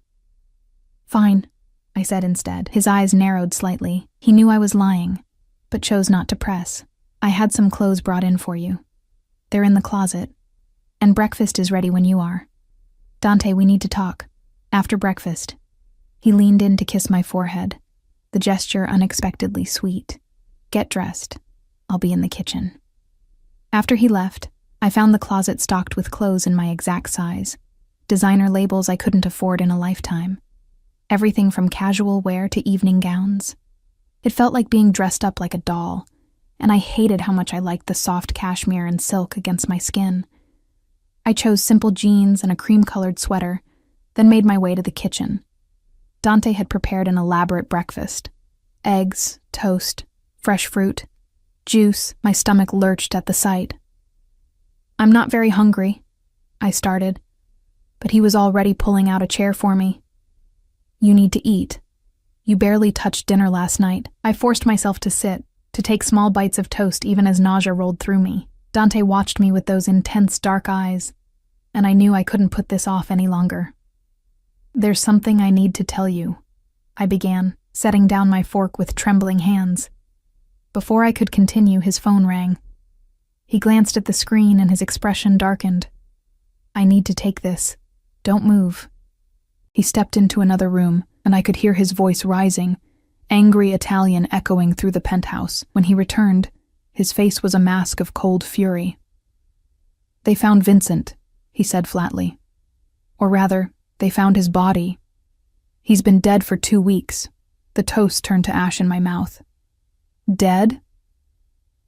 "Fine," I said instead. His eyes narrowed slightly. He knew I was lying, but chose not to press. "I had some clothes brought in for you. They're in the closet, and breakfast is ready when you are. Dante, we need to talk. After breakfast." He leaned in to kiss my forehead, the gesture unexpectedly sweet. "Get dressed. I'll be in the kitchen." After he left, I found the closet stocked with clothes in my exact size, designer labels I couldn't afford in a lifetime. Everything from casual wear to evening gowns. It felt like being dressed up like a doll, and I hated how much I liked the soft cashmere and silk against my skin. I chose simple jeans and a cream-colored sweater, then made my way to the kitchen. Dante had prepared an elaborate breakfast. Eggs, toast, fresh fruit, juice. My stomach lurched at the sight. "I'm not very hungry," I started, but he was already pulling out a chair for me. "You need to eat. You barely touched dinner last night." I forced myself to sit, to take small bites of toast even as nausea rolled through me. Dante watched me with those intense dark eyes, and I knew I couldn't put this off any longer. "There's something I need to tell you," I began, setting down my fork with trembling hands. Before I could continue, his phone rang. He glanced at the screen and his expression darkened. "I need to take this. Don't move." He stepped into another room, and I could hear his voice rising, angry Italian echoing through the penthouse. When he returned, his face was a mask of cold fury. "They found Vincent," he said flatly. "Or rather, they found his body. He's been dead for 2 weeks." The toast turned to ash in my mouth. "Dead?"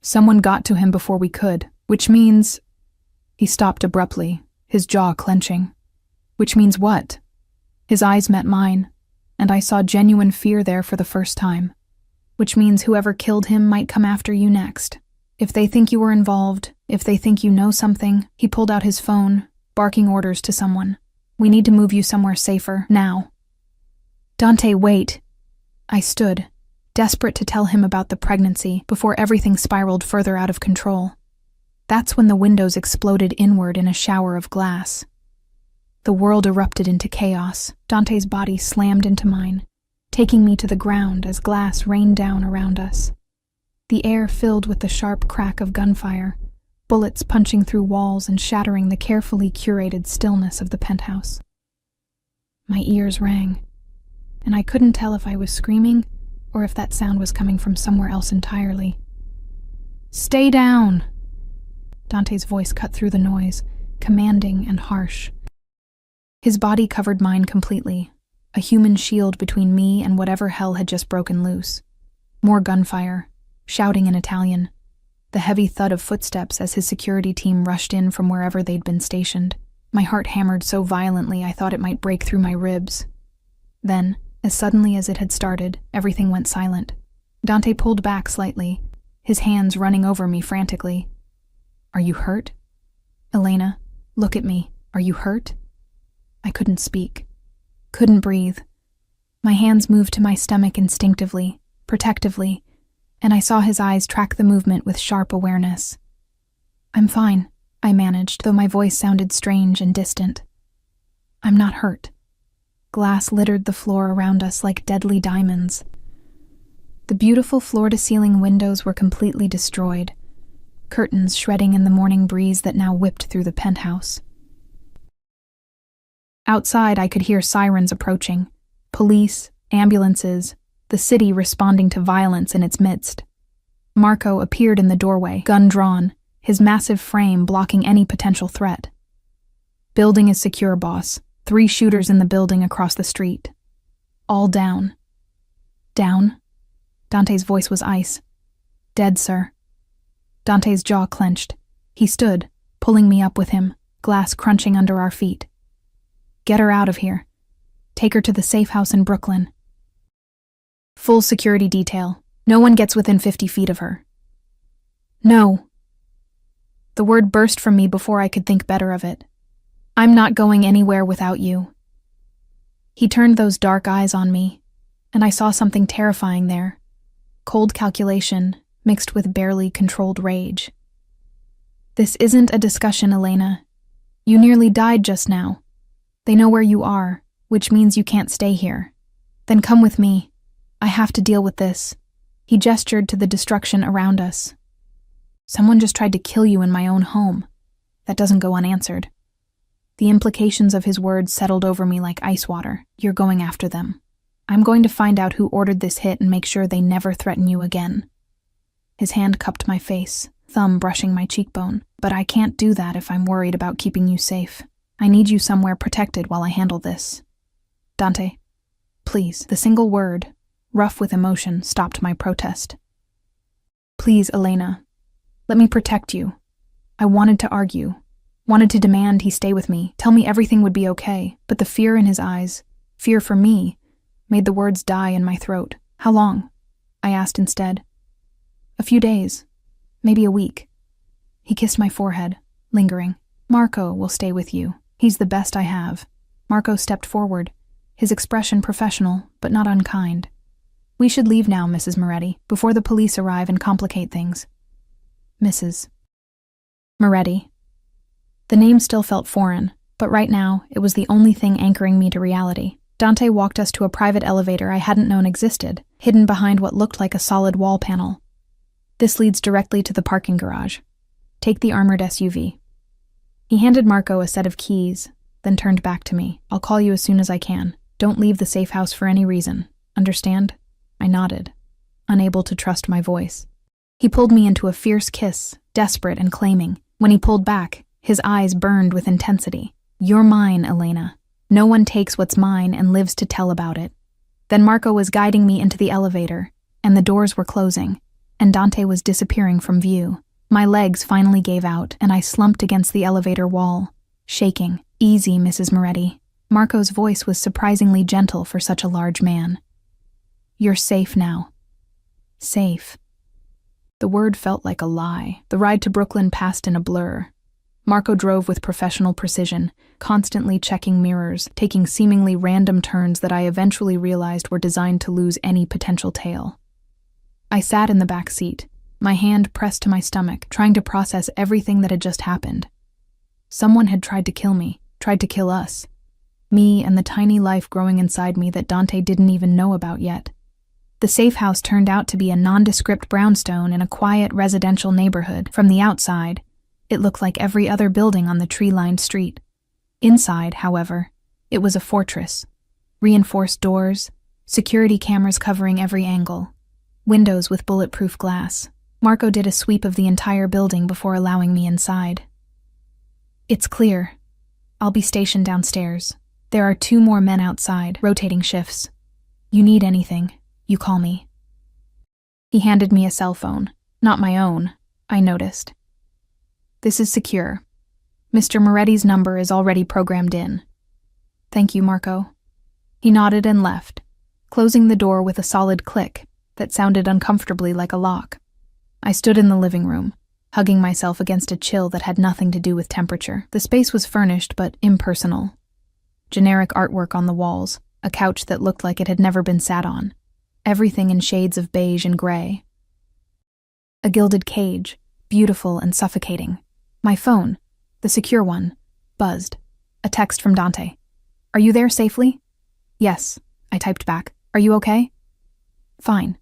"Someone got to him before we could, which means..." He stopped abruptly, his jaw clenching. Which means what? His eyes met mine, and I saw genuine fear there for the first time. Which means whoever killed him might come after you next. If they think you were involved, if they think you know something. He pulled out his phone, barking orders to someone. We need to move you somewhere safer, now. Dante, wait. I stood, desperate to tell him about the pregnancy before everything spiraled further out of control. That's when the windows exploded inward in a shower of glass. The world erupted into chaos. Dante's body slammed into mine, taking me to the ground as glass rained down around us. The air filled with the sharp crack of gunfire, bullets punching through walls and shattering the carefully curated stillness of the penthouse. My ears rang, and I couldn't tell if I was screaming or if that sound was coming from somewhere else entirely. Stay down! Dante's voice cut through the noise, commanding and harsh. His body covered mine completely, a human shield between me and whatever hell had just broken loose. More gunfire, shouting in Italian, the heavy thud of footsteps as his security team rushed in from wherever they'd been stationed. My heart hammered so violently I thought it might break through my ribs. Then, as suddenly as it had started, everything went silent. Dante pulled back slightly, his hands running over me frantically. Are you hurt? Elena, look at me. Are you hurt? I couldn't speak. Couldn't breathe. My hands moved to my stomach instinctively, protectively, and I saw his eyes track the movement with sharp awareness. I'm fine, I managed, though my voice sounded strange and distant. I'm not hurt. Glass littered the floor around us like deadly diamonds. The beautiful floor-to-ceiling windows were completely destroyed, curtains shredding in the morning breeze that now whipped through the penthouse. Outside, I could hear sirens approaching, police, ambulances, the city responding to violence in its midst. Marco appeared in the doorway, gun drawn, his massive frame blocking any potential threat. Building is secure, boss. 3 shooters in the building across the street. All down. Down? Dante's voice was ice. Dead, sir. Dante's jaw clenched. He stood, pulling me up with him, glass crunching under our feet. Get her out of here. Take her to the safe house in Brooklyn. Full security detail. No one gets within 50 feet of her. No. The word burst from me before I could think better of it. I'm not going anywhere without you. He turned those dark eyes on me, and I saw something terrifying there. Cold calculation, mixed with barely controlled rage. This isn't a discussion, Elena. You nearly died just now. They know where you are, which means you can't stay here. Then come with me. I have to deal with this. He gestured to the destruction around us. Someone just tried to kill you in my own home. That doesn't go unanswered. The implications of his words settled over me like ice water. You're going after them. I'm going to find out who ordered this hit and make sure they never threaten you again. His hand cupped my face, thumb brushing my cheekbone. But I can't do that if I'm worried about keeping you safe. I need you somewhere protected while I handle this. Dante, please. The single word, rough with emotion, stopped my protest. Please, Elena. Let me protect you. I wanted to argue, wanted to demand he stay with me, tell me everything would be okay, but the fear in his eyes, fear for me, made the words die in my throat. How long? I asked instead. A few days, maybe a week. He kissed my forehead, lingering. Marco will stay with you. He's the best I have. Marco stepped forward, his expression professional, but not unkind. We should leave now, Mrs. Moretti, before the police arrive and complicate things. Mrs. Moretti. The name still felt foreign, but right now it was the only thing anchoring me to reality. Dante walked us to a private elevator I hadn't known existed, hidden behind what looked like a solid wall panel. This leads directly to the parking garage. Take the armored SUV. He handed Marco a set of keys, then turned back to me. I'll call you as soon as I can. Don't leave the safe house for any reason. Understand? I nodded, unable to trust my voice. He pulled me into a fierce kiss, desperate and claiming. When he pulled back, his eyes burned with intensity. You're mine, Elena. No one takes what's mine and lives to tell about it. Then Marco was guiding me into the elevator, and the doors were closing, and Dante was disappearing from view. My legs finally gave out, and I slumped against the elevator wall, shaking. "Easy, Mrs. Moretti." Marco's voice was surprisingly gentle for such a large man. "You're safe now." Safe. The word felt like a lie. The ride to Brooklyn passed in a blur. Marco drove with professional precision, constantly checking mirrors, taking seemingly random turns that I eventually realized were designed to lose any potential tail. I sat in the back seat, my hand pressed to my stomach, trying to process everything that had just happened. Someone had tried to kill me, tried to kill us. Me and the tiny life growing inside me that Dante didn't even know about yet. The safe house turned out to be a nondescript brownstone in a quiet residential neighborhood. From the outside, it looked like every other building on the tree-lined street. Inside, however, it was a fortress. Reinforced doors, security cameras covering every angle, windows with bulletproof glass. Marco did a sweep of the entire building before allowing me inside. "It's clear. I'll be stationed downstairs. There are 2 more men outside, rotating shifts. You need anything, you call me." He handed me a cell phone. Not my own, I noticed. "This is secure. Mr. Moretti's number is already programmed in." "Thank you, Marco." He nodded and left, closing the door with a solid click that sounded uncomfortably like a lock. I stood in the living room, hugging myself against a chill that had nothing to do with temperature. The space was furnished but impersonal. Generic artwork on the walls, a couch that looked like it had never been sat on, everything in shades of beige and gray. A gilded cage, beautiful and suffocating. My phone, the secure one, buzzed. A text from Dante. "Are you there safely?" "Yes," I typed back. "Are you okay?" "Fine.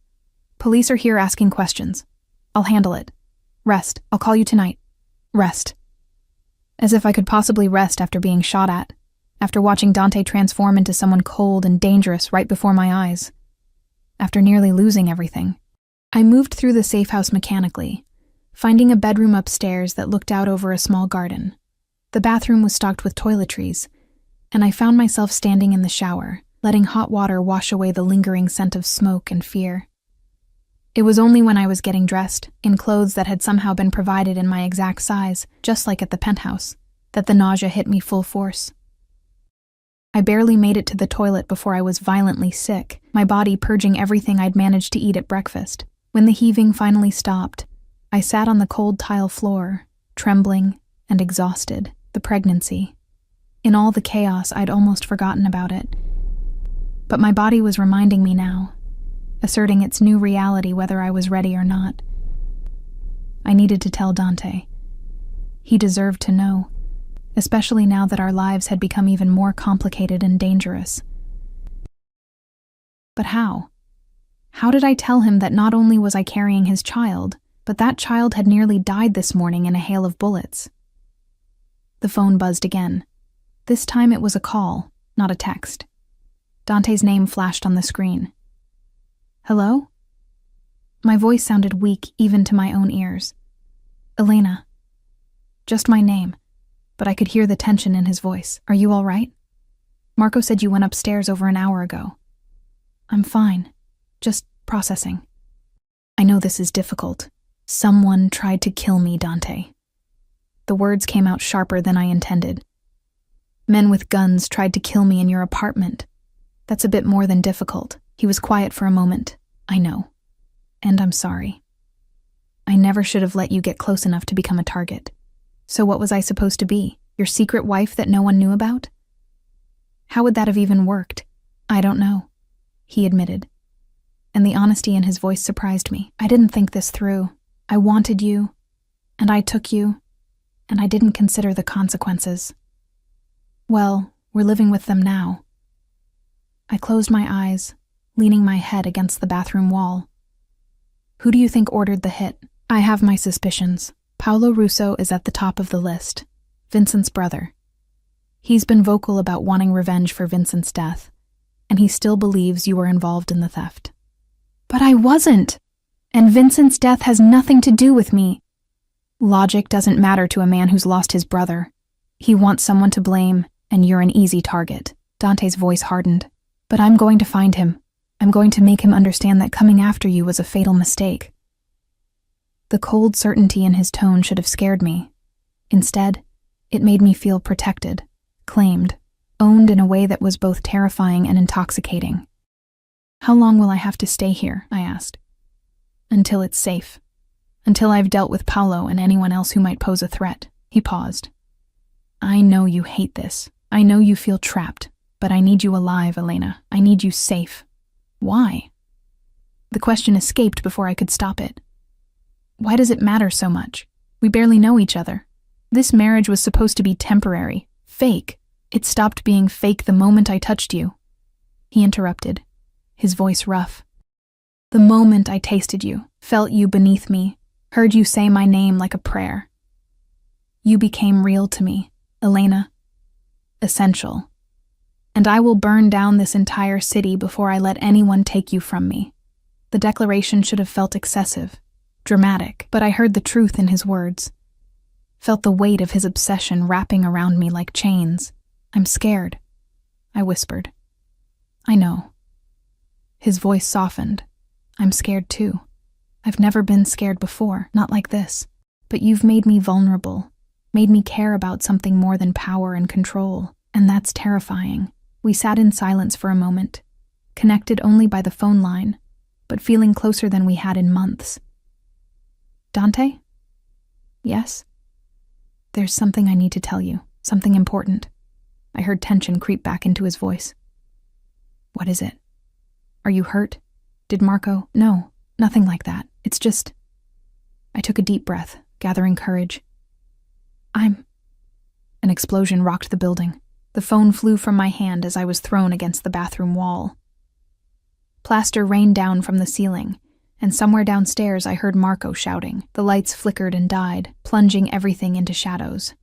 Police are here asking questions. I'll handle it. Rest. I'll call you tonight. Rest." As if I could possibly rest after being shot at, after watching Dante transform into someone cold and dangerous right before my eyes, after nearly losing everything. I moved through the safe house mechanically, finding a bedroom upstairs that looked out over a small garden. The bathroom was stocked with toiletries, and I found myself standing in the shower, letting hot water wash away the lingering scent of smoke and fear. It was only when I was getting dressed, in clothes that had somehow been provided in my exact size, just like at the penthouse, that the nausea hit me full force. I barely made it to the toilet before I was violently sick, my body purging everything I'd managed to eat at breakfast. When the heaving finally stopped, I sat on the cold tile floor, trembling and exhausted. The pregnancy. In all the chaos, I'd almost forgotten about it. But my body was reminding me now, asserting its new reality whether I was ready or not. I needed to tell Dante. He deserved to know, especially now that our lives had become even more complicated and dangerous. But how? How did I tell him that not only was I carrying his child, but that child had nearly died this morning in a hail of bullets? The phone buzzed again. This time it was a call, not a text. Dante's name flashed on the screen. "Hello?" My voice sounded weak even to my own ears. "Elena." Just my name, but I could hear the tension in his voice. "Are you all right? Marco said you went upstairs over an hour ago." "I'm fine. Just processing." "I know this is difficult. Someone tried to kill me, Dante." The words came out sharper than I intended. "Men with guns tried to kill me in your apartment. That's a bit more than difficult." He was quiet for a moment. "I know. And I'm sorry. I never should have let you get close enough to become a target. So what was I supposed to be? Your secret wife that no one knew about? How would that have even worked? I don't know," he admitted. And the honesty in his voice surprised me. "I didn't think this through. I wanted you, and I took you, and I didn't consider the consequences. Well, we're living with them now." I closed my eyes, leaning my head against the bathroom wall. "Who do you think ordered the hit?" "I have my suspicions. Paolo Russo is at the top of the list. Vincent's brother. He's been vocal about wanting revenge for Vincent's death, and he still believes you were involved in the theft." "But I wasn't! And Vincent's death has nothing to do with me." "Logic doesn't matter to a man who's lost his brother. He wants someone to blame, and you're an easy target." Dante's voice hardened. "But I'm going to find him. I'm going to make him understand that coming after you was a fatal mistake." The cold certainty in his tone should have scared me. Instead, it made me feel protected, claimed, owned in a way that was both terrifying and intoxicating. "How long will I have to stay here?" I asked. "Until it's safe. Until I've dealt with Paolo and anyone else who might pose a threat." He paused. "I know you hate this. I know you feel trapped, but I need you alive, Elena. I need you safe." "Why?" The question escaped before I could stop it. "Why does it matter so much? We barely know each other. This marriage was supposed to be temporary, fake. It stopped being fake the moment I touched you." He interrupted, his voice rough. "The moment I tasted you, felt you beneath me, heard you say my name like a prayer. You became real to me, Elena. Essential. And I will burn down this entire city before I let anyone take you from me." The declaration should have felt excessive, dramatic, but I heard the truth in his words. Felt the weight of his obsession wrapping around me like chains. "I'm scared," I whispered. "I know." His voice softened. "I'm scared too. I've never been scared before, not like this. But you've made me vulnerable, made me care about something more than power and control, and that's terrifying." We sat in silence for a moment, connected only by the phone line, but feeling closer than we had in months. "Dante?" "Yes?" "There's something I need to tell you, something important." I heard tension creep back into his voice. "What is it? Are you hurt? Did Marco—" "No, nothing like that. It's just—" I took a deep breath, gathering courage. An explosion rocked the building. The phone flew from my hand as I was thrown against the bathroom wall. Plaster rained down from the ceiling, and somewhere downstairs I heard Marco shouting. The lights flickered and died, plunging everything into shadows.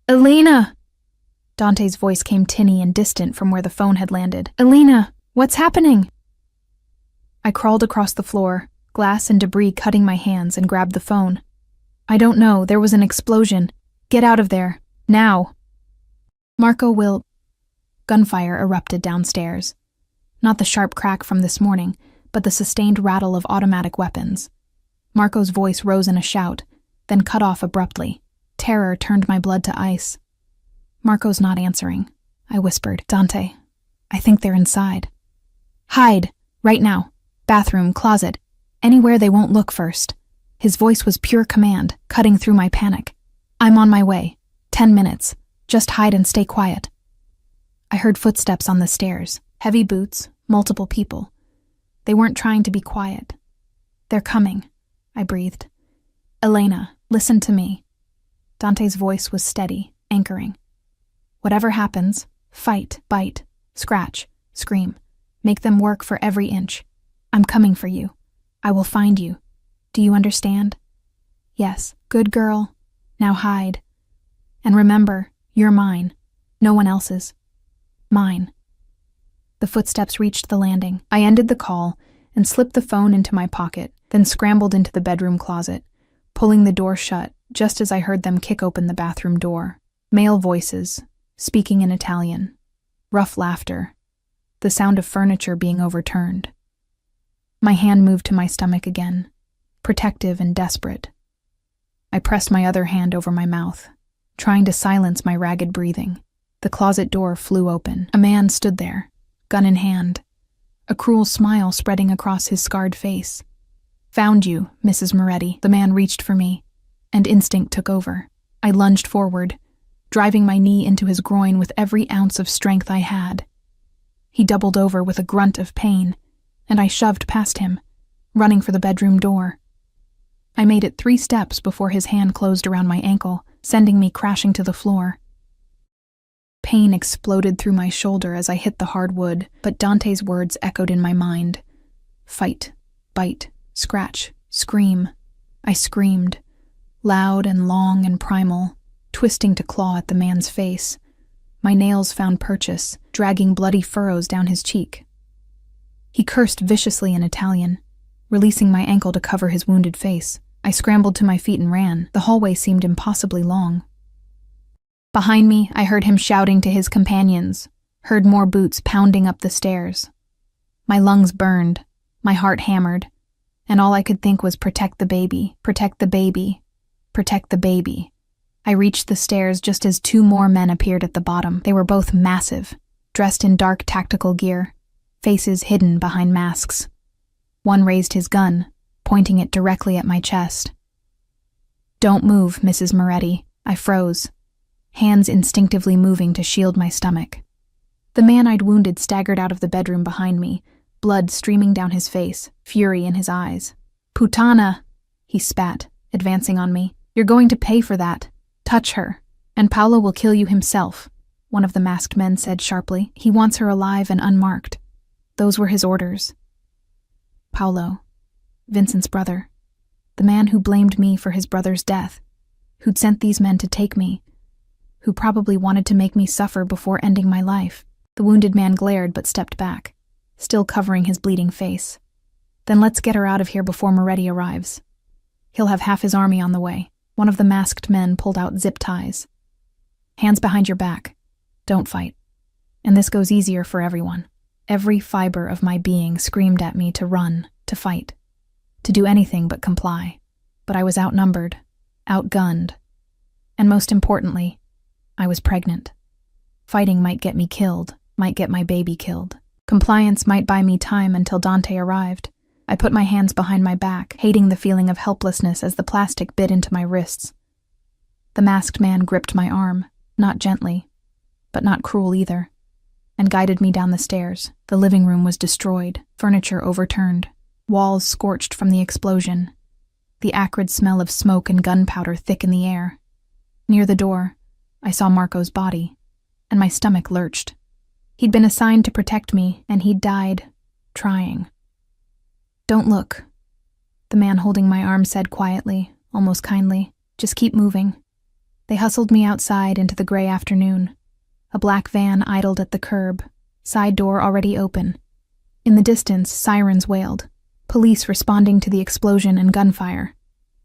"Elena!" Dante's voice came tinny and distant from where the phone had landed. "Elena, what's happening?" I crawled across the floor, glass and debris cutting my hands, and grabbed the phone. "I don't know, there was an explosion. Get out of there, now." "Marco will—" Gunfire erupted downstairs. Not the sharp crack from this morning, but the sustained rattle of automatic weapons. Marco's voice rose in a shout, then cut off abruptly. Terror turned my blood to ice. "Marco's not answering," I whispered. "Dante, I think they're inside." "Hide, right now. Bathroom, closet, anywhere they won't look first." His voice was pure command, cutting through my panic. "I'm on my way. 10 minutes. Just hide and stay quiet." I heard footsteps on the stairs, heavy boots, multiple people. They weren't trying to be quiet. "They're coming," I breathed. "Elena, listen to me." Dante's voice was steady, anchoring. "Whatever happens, fight, bite, scratch, scream. Make them work for every inch. I'm coming for you. I will find you. Do you understand?" "Yes, good girl. Now hide. And remember, you're mine. No one else's. Mine." The footsteps reached the landing. I ended the call and slipped the phone into my pocket, then scrambled into the bedroom closet, pulling the door shut just as I heard them kick open the bathroom door. Male voices, speaking in Italian. Rough laughter. The sound of furniture being overturned. My hand moved to my stomach again, protective and desperate. I pressed my other hand over my mouth, trying to silence my ragged breathing. The closet door flew open. A man stood there, gun in hand, a cruel smile spreading across his scarred face. "Found you, Mrs. Moretti." The man reached for me, and instinct took over. I lunged forward, driving my knee into his groin with every ounce of strength I had. He doubled over with a grunt of pain, and I shoved past him, running for the bedroom door. I made it 3 steps before his hand closed around my ankle, sending me crashing to the floor. Pain exploded through my shoulder as I hit the hard wood, but Dante's words echoed in my mind. Fight, bite, scratch, scream. I screamed, loud and long and primal, twisting to claw at the man's face. My nails found purchase, dragging bloody furrows down his cheek. He cursed viciously in Italian, releasing my ankle to cover his wounded face. I scrambled to my feet and ran. The hallway seemed impossibly long. Behind me, I heard him shouting to his companions, heard more boots pounding up the stairs. My lungs burned, my heart hammered. and all I could think was protect the baby, protect the baby, protect the baby. I reached the stairs just as two more men appeared at the bottom. They were both massive, dressed in dark tactical gear, faces hidden behind masks. One raised his gun, pointing it directly at my chest. "Don't move, Mrs. Moretti." I froze, hands instinctively moving to shield my stomach. The man I'd wounded staggered out of the bedroom behind me, blood streaming down his face, fury in his eyes. "Putana!" he spat, advancing on me. "You're going to pay for that. Touch her, and Paolo will kill you himself," one of the masked men said sharply. "He wants her alive and unmarked." Those were his orders. Paolo, Vincent's brother, the man who blamed me for his brother's death, who'd sent these men to take me, who probably wanted to make me suffer before ending my life. The wounded man glared but stepped back, still covering his bleeding face. "Then let's get her out of here before Moretti arrives. He'll have half his army on the way." One of the masked men pulled out zip ties. "Hands behind your back. Don't fight. And this goes easier for everyone." Every fiber of my being screamed at me to run, to fight, to do anything but comply. But I was outnumbered, outgunned, and most importantly, I was pregnant. Fighting might get me killed, might get my baby killed. Compliance might buy me time until Dante arrived. I put my hands behind my back, hating the feeling of helplessness as the plastic bit into my wrists. The masked man gripped my arm, not gently, but not cruel either, and guided me down the stairs. The living room was destroyed, furniture overturned, walls scorched from the explosion, the acrid smell of smoke and gunpowder thick in the air. Near the door, I saw Marco's body, and my stomach lurched. He'd been assigned to protect me, and he'd died trying. "Don't look," the man holding my arm said quietly, almost kindly. "Just keep moving." They hustled me outside into the gray afternoon. A black van idled at the curb, side door already open. In the distance, sirens wailed, police responding to the explosion and gunfire.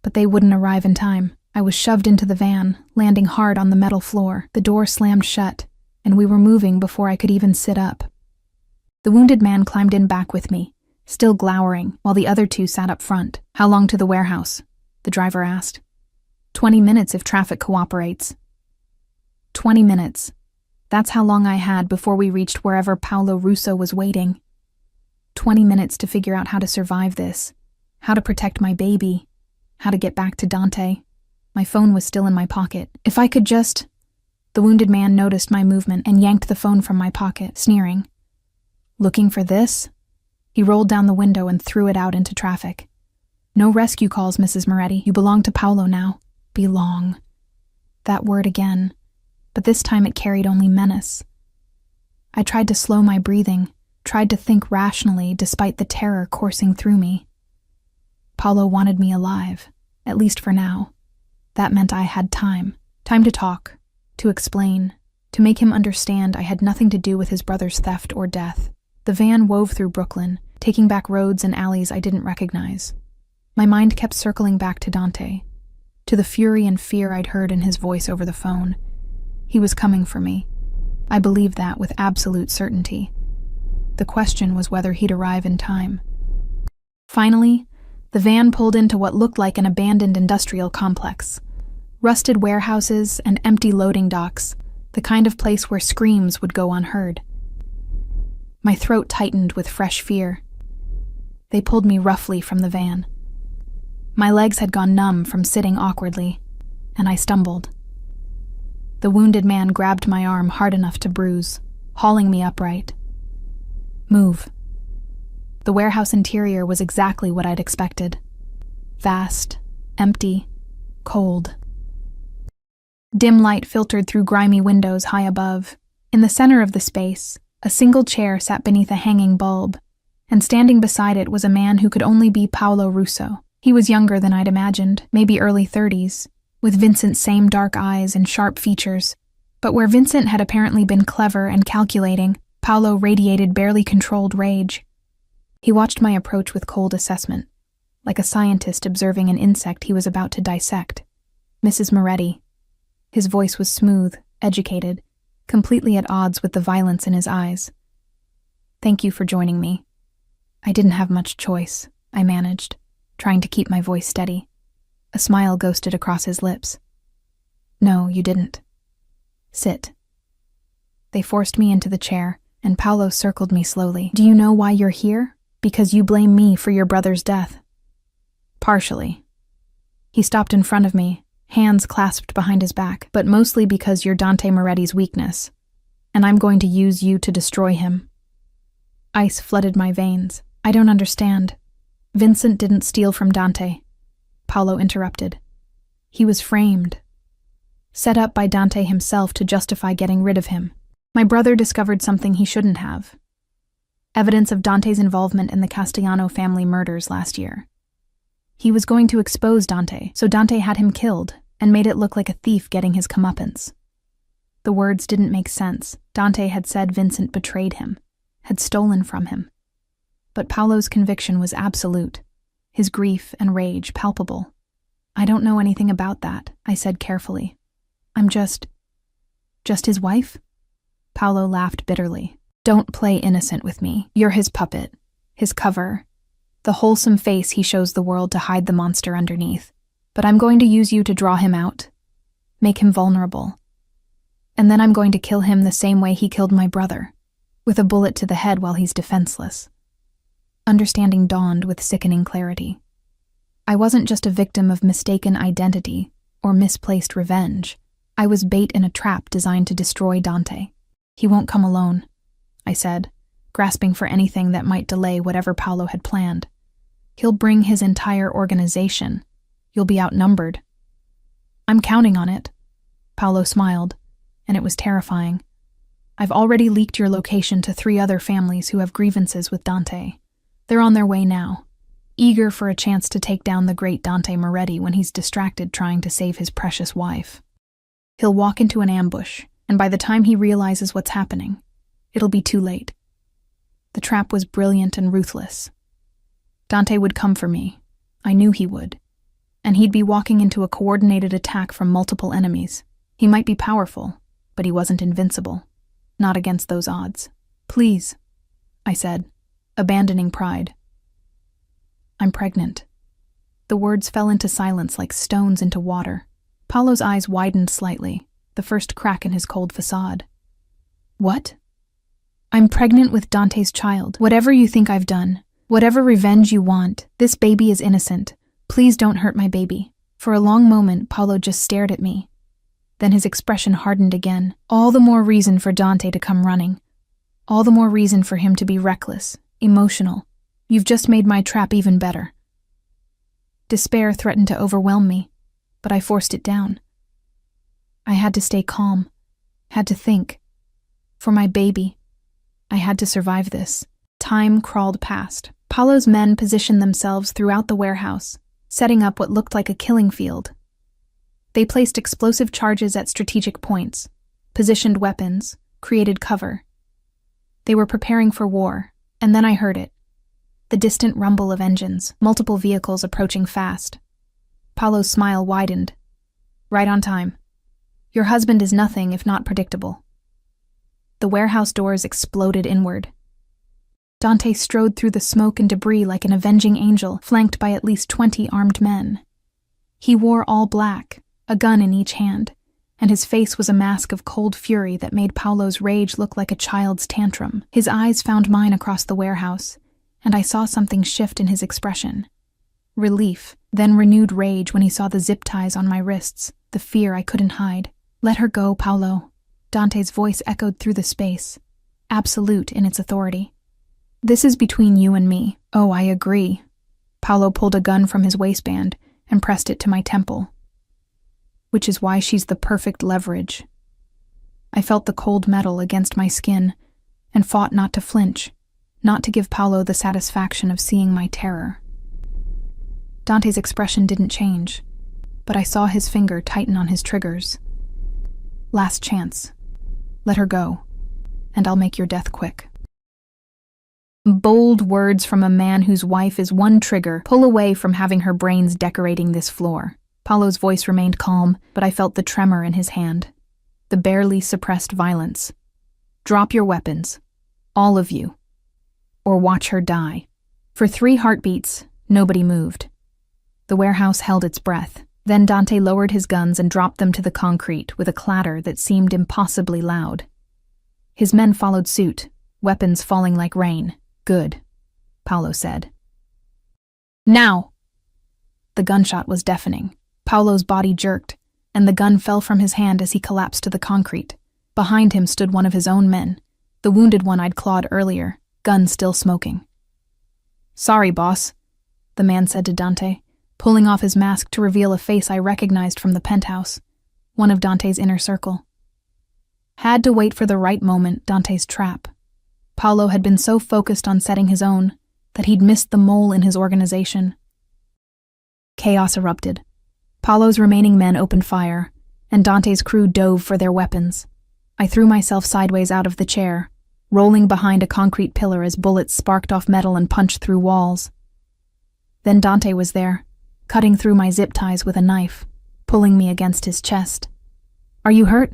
But they wouldn't arrive in time. I was shoved into the van, landing hard on the metal floor. The door slammed shut, and we were moving before I could even sit up. The wounded man climbed in back with me, still glowering, while the other two sat up front. "How long to the warehouse?" the driver asked. 20 minutes if traffic cooperates." 20 minutes. That's how long I had before we reached wherever Paolo Russo was waiting. 20 minutes to figure out how to survive this, how to protect my baby, how to get back to Dante. My phone was still in my pocket. If I could just... The wounded man noticed my movement and yanked the phone from my pocket, sneering. "Looking for this?" He rolled down the window and threw it out into traffic. "No rescue calls, Mrs. Moretti. You belong to Paolo now." Belong. That word again, but this time it carried only menace. I tried to slow my breathing, tried to think rationally despite the terror coursing through me. Paolo wanted me alive, at least for now. That meant I had time to talk, to explain, to make him understand I had nothing to do with his brother's theft or death. The van wove through Brooklyn, taking back roads and alleys I didn't recognize. My mind kept circling back to Dante, to the fury and fear I'd heard in his voice over the phone. He was coming for me. I believed that with absolute certainty. The question was whether he'd arrive in time. Finally, the van pulled into what looked like an abandoned industrial complex. Rusted warehouses and empty loading docks, the kind of place where screams would go unheard. My throat tightened with fresh fear. They pulled me roughly from the van. My legs had gone numb from sitting awkwardly, and I stumbled. The wounded man grabbed my arm hard enough to bruise, hauling me upright. "Move." The warehouse interior was exactly what I'd expected. Vast, empty, cold. Dim light filtered through grimy windows high above. In the center of the space, a single chair sat beneath a hanging bulb, and standing beside it was a man who could only be Paolo Russo. He was younger than I'd imagined, maybe early 30s, with Vincent's same dark eyes and sharp features. But where Vincent had apparently been clever and calculating, Paolo radiated barely controlled rage. He watched my approach with cold assessment, like a scientist observing an insect he was about to dissect. "Mrs. Moretti." His voice was smooth, educated, completely at odds with the violence in his eyes. "Thank you for joining me." I didn't have much choice, I managed. trying to keep my voice steady. A smile ghosted across his lips. No, you didn't. Sit. They forced me into the chair, and Paolo circled me slowly. Do you know why you're here? Because you blame me for your brother's death. Partially. He stopped in front of me, hands clasped behind his back, but mostly because you're Dante Moretti's weakness, and I'm going to use you to destroy him. Ice flooded my veins. I don't understand. Vincent didn't steal from Dante. Paolo interrupted. He was framed. Set up by Dante himself to justify getting rid of him. My brother discovered something he shouldn't have. Evidence of Dante's involvement in the Castellano family murders last year. He was going to expose Dante, so Dante had him killed and made it look like a thief getting his comeuppance. The words didn't make sense. Dante had said Vincent betrayed him, had stolen from him. But Paolo's conviction was absolute, his grief and rage palpable. I don't know anything about that, I said carefully. I'm just his wife? Paolo laughed bitterly. Don't play innocent with me. You're his puppet, his cover, the wholesome face he shows the world to hide the monster underneath. But I'm going to use you to draw him out, make him vulnerable. And then I'm going to kill him the same way he killed my brother, with a bullet to the head while he's defenseless. Understanding dawned with sickening clarity. I wasn't just a victim of mistaken identity or misplaced revenge. I was bait in a trap designed to destroy Dante. He won't come alone, I said, grasping for anything that might delay whatever Paolo had planned. He'll bring his entire organization. You'll be outnumbered. I'm counting on it. Paolo smiled, and it was terrifying. I've already leaked your location to 3 other families who have grievances with Dante. They're on their way now, eager for a chance to take down the great Dante Moretti when he's distracted trying to save his precious wife. He'll walk into an ambush, and by the time he realizes what's happening, it'll be too late. The trap was brilliant and ruthless. Dante would come for me. I knew he would. And he'd be walking into a coordinated attack from multiple enemies. He might be powerful, but he wasn't invincible. Not against those odds. Please, I said, abandoning pride. I'm pregnant. The words fell into silence like stones into water. Paolo's eyes widened slightly, the first crack in his cold facade. What? I'm pregnant with Dante's child. Whatever you think I've done, whatever revenge you want, this baby is innocent. Please don't hurt my baby. For a long moment, Paolo just stared at me. Then his expression hardened again. All the more reason for Dante to come running. All the more reason for him to be reckless, emotional. You've just made my trap even better. Despair threatened to overwhelm me, but I forced it down. I had to stay calm, had to think. For my baby, I had to survive this. Time crawled past. Paolo's men positioned themselves throughout the warehouse, setting up what looked like a killing field. They placed explosive charges at strategic points, positioned weapons, created cover. They were preparing for war, and then I heard it. The distant rumble of engines, multiple vehicles approaching fast. Paolo's smile widened. Right on time. Your husband is nothing if not predictable. The warehouse doors exploded inward. Dante strode through the smoke and debris like an avenging angel, flanked by at least 20 armed men. He wore all black, a gun in each hand, and his face was a mask of cold fury that made Paolo's rage look like a child's tantrum. His eyes found mine across the warehouse, and I saw something shift in his expression. Relief, then renewed rage when he saw the zip ties on my wrists, the fear I couldn't hide. Let her go, Paolo. Dante's voice echoed through the space, absolute in its authority. This is between you and me. Oh, I agree. Paolo pulled a gun from his waistband and pressed it to my temple. Which is why she's the perfect leverage. I felt the cold metal against my skin and fought not to flinch, not to give Paolo the satisfaction of seeing my terror. Dante's expression didn't change, but I saw his finger tighten on his triggers. Last chance. Let her go, and I'll make your death quick. Bold words from a man whose wife is one trigger. Pull away from having her brains decorating this floor. Paolo's voice remained calm, but I felt the tremor in his hand. The barely suppressed violence. Drop your weapons. All of you. Or watch her die. For 3 heartbeats, nobody moved. The warehouse held its breath. Then Dante lowered his guns and dropped them to the concrete with a clatter that seemed impossibly loud. His men followed suit, weapons falling like rain. "Good," Paolo said. "Now!" The gunshot was deafening. Paolo's body jerked, and the gun fell from his hand as he collapsed to the concrete. Behind him stood one of his own men, the wounded one I'd clawed earlier, gun still smoking. "Sorry, boss," the man said to Dante, pulling off his mask to reveal a face I recognized from the penthouse, one of Dante's inner circle. Had to wait for the right moment, Dante's trap. Paolo had been so focused on setting his own that he'd missed the mole in his organization. Chaos erupted. Paolo's remaining men opened fire, and Dante's crew dove for their weapons. I threw myself sideways out of the chair, rolling behind a concrete pillar as bullets sparked off metal and punched through walls. Then Dante was there, cutting through my zip ties with a knife, pulling me against his chest. "Are you hurt?"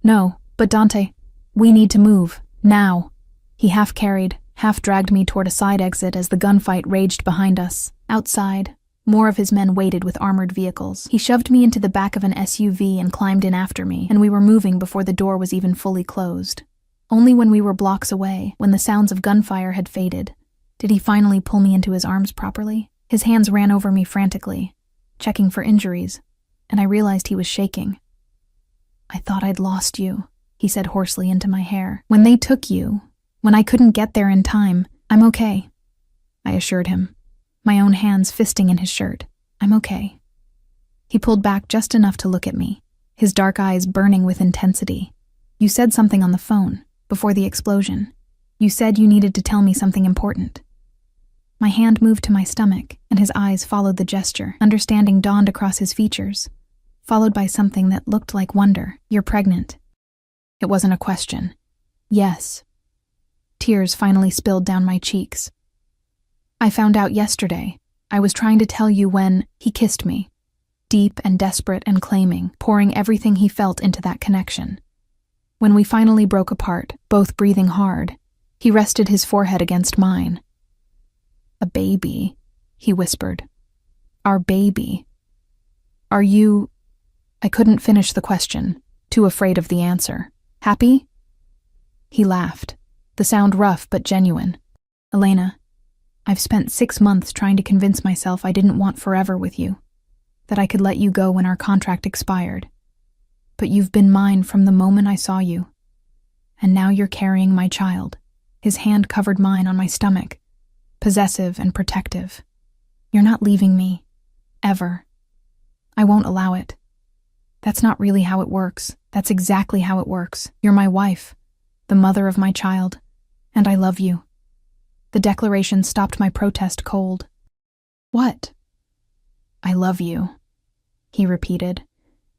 "No, but Dante, we need to move, now." He half carried, half dragged me toward a side exit as the gunfight raged behind us. Outside, more of his men waited with armored vehicles. He shoved me into the back of an SUV and climbed in after me, and we were moving before the door was even fully closed. Only when we were blocks away, when the sounds of gunfire had faded, did he finally pull me into his arms properly. His hands ran over me frantically, checking for injuries, and I realized he was shaking. "I thought I'd lost you," he said hoarsely into my hair. "When they took you, when I couldn't get there in time, I'm okay," I assured him, my own hands fisting in his shirt. "I'm okay." He pulled back just enough to look at me, his dark eyes burning with intensity. "You said something on the phone, before the explosion. You said you needed to tell me something important." My hand moved to my stomach, and his eyes followed the gesture. Understanding dawned across his features, followed by something that looked like wonder. "You're pregnant." It wasn't a question. "Yes." Tears finally spilled down my cheeks. "I found out yesterday. I was trying to tell you when..." He kissed me, deep and desperate and claiming, pouring everything he felt into that connection. When we finally broke apart, both breathing hard, he rested his forehead against mine. "A baby," he whispered. "Our baby. Are you..." I couldn't finish the question, too afraid of the answer. "Happy?" He laughed, the sound rough but genuine. "Elena, I've spent 6 months trying to convince myself I didn't want forever with you, that I could let you go when our contract expired. But you've been mine from the moment I saw you. And now you're carrying my child." His hand covered mine on my stomach, possessive and protective. "You're not leaving me. Ever. I won't allow it. That's not really how it works. That's exactly how it works. You're my wife, the mother of my child, and I love you." The declaration stopped my protest cold. "What?" "I love you," he repeated,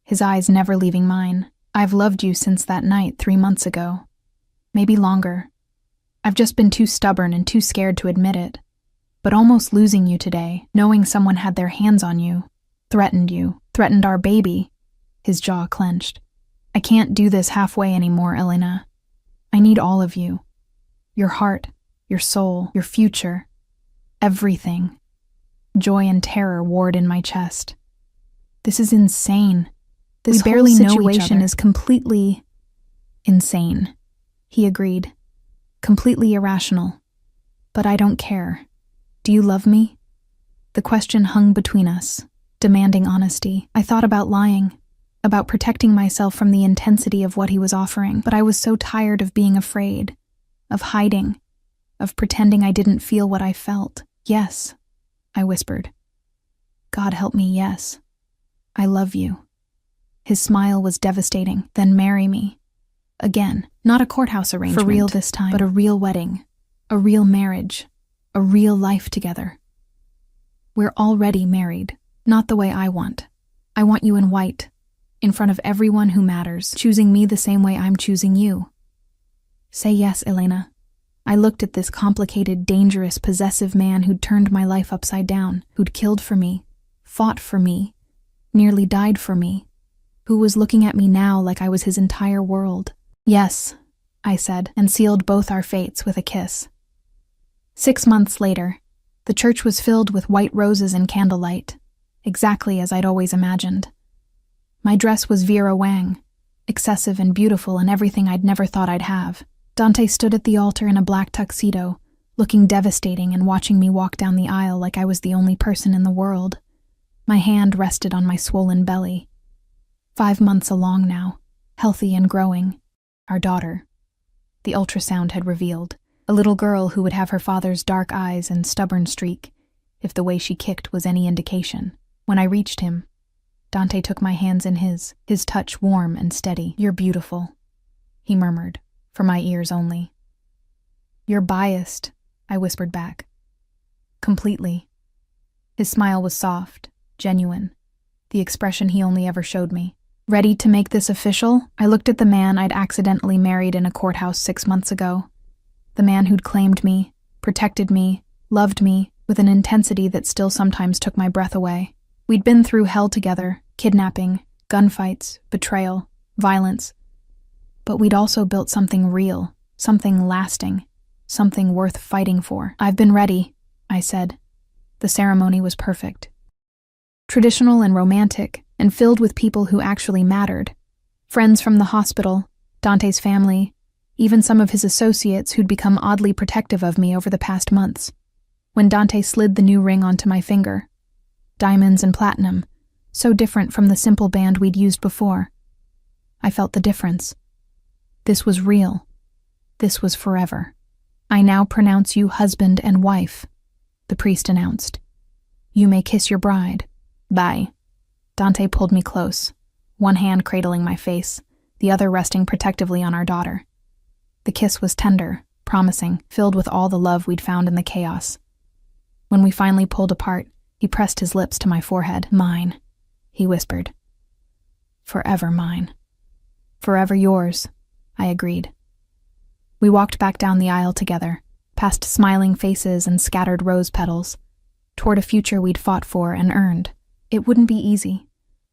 his eyes never leaving mine. "I've loved you since that night 3 months ago. Maybe longer. I've just been too stubborn and too scared to admit it. But almost losing you today, knowing someone had their hands on you, threatened our baby," his jaw clenched. "I can't do this halfway anymore, Elena. I need all of you. Your heart, your soul, your future. Everything." Joy and terror warred in my chest. "This is insane. This We barely whole know each situation other." is completely insane," he agreed. "Completely irrational. But I don't care. Do you love me?" The question hung between us, demanding honesty. I thought about lying, about protecting myself from the intensity of what he was offering, but I was so tired of being afraid, of hiding, of pretending I didn't feel what I felt. "Yes," I whispered. "God help me, yes. I love you." His smile was devastating. "Then marry me." Again, not a courthouse arrangement, For real this time. but a real wedding, a real marriage, a real life together. We're already married, not the way I want. I want you in white, in front of everyone who matters, choosing me the same way I'm choosing you. Say yes, Elena. I looked at this complicated, dangerous, possessive man who'd turned my life upside down, who'd killed for me, fought for me, nearly died for me, who was looking at me now like I was his entire world. "Yes," I said, and sealed both our fates with a kiss. 6 months later, the church was filled with white roses and candlelight. exactly as I'd always imagined. My dress was Vera Wang, excessive and beautiful and everything I'd never thought I'd have. Dante stood at the altar in a black tuxedo, looking devastating and watching me walk down the aisle like I was the only person in the world. My hand rested on my swollen belly. 5 months along now, healthy and growing. Our daughter. The ultrasound had revealed. A little girl who would have her father's dark eyes and stubborn streak, if the way she kicked was any indication. When I reached him, Dante took my hands in his touch warm and steady. "You're beautiful," he murmured, for my ears only. "You're biased," I whispered back. "Completely." His smile was soft, genuine, the expression he only ever showed me. Ready to make this official, I looked at the man I'd accidentally married in a courthouse 6 months ago. The man who'd claimed me, protected me, loved me, with an intensity that still sometimes took my breath away. We'd been through hell together, kidnapping, gunfights, betrayal, violence. But we'd also built something real, something lasting, something worth fighting for. "I've been ready," I said. The ceremony was perfect. Traditional and romantic, and filled with people who actually mattered. Friends from the hospital, Dante's family, even some of his associates who'd become oddly protective of me over the past months. When Dante slid the new ring onto my finger, diamonds and platinum, so different from the simple band we'd used before, I felt the difference. This was real. This was forever. "I now pronounce you husband and wife," the priest announced. "You may kiss your bride. Bye." Dante pulled me close, one hand cradling my face, the other resting protectively on our daughter. The kiss was tender, promising, filled with all the love we'd found in the chaos. When we finally pulled apart, he pressed his lips to my forehead. "Mine," he whispered. "Forever mine." "Forever yours," I agreed. We walked back down the aisle together, past smiling faces and scattered rose petals, toward a future we'd fought for and earned. It wouldn't be easy.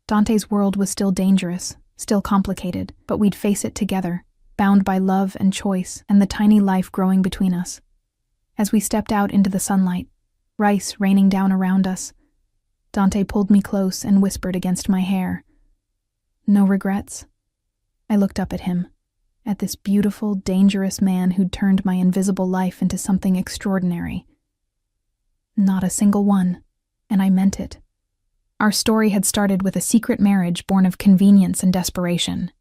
Dante's world was still dangerous, still complicated, but we'd face it together, bound by love and choice and the tiny life growing between us. As we stepped out into the sunlight, rice raining down around us, Dante pulled me close and whispered against my hair, "No regrets?" I looked up at him, at this beautiful, dangerous man who'd turned my invisible life into something extraordinary. "Not a single one," and I meant it. Our story had started with a secret marriage born of convenience and desperation.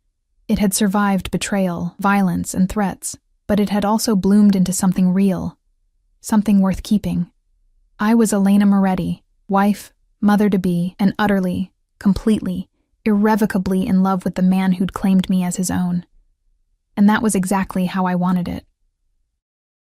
It had survived betrayal, violence, and threats, but it had also bloomed into something real, something worth keeping. I was Elena Moretti, wife, mother-to-be, and utterly, completely, irrevocably in love with the man who'd claimed me as his own. And that was exactly how I wanted it.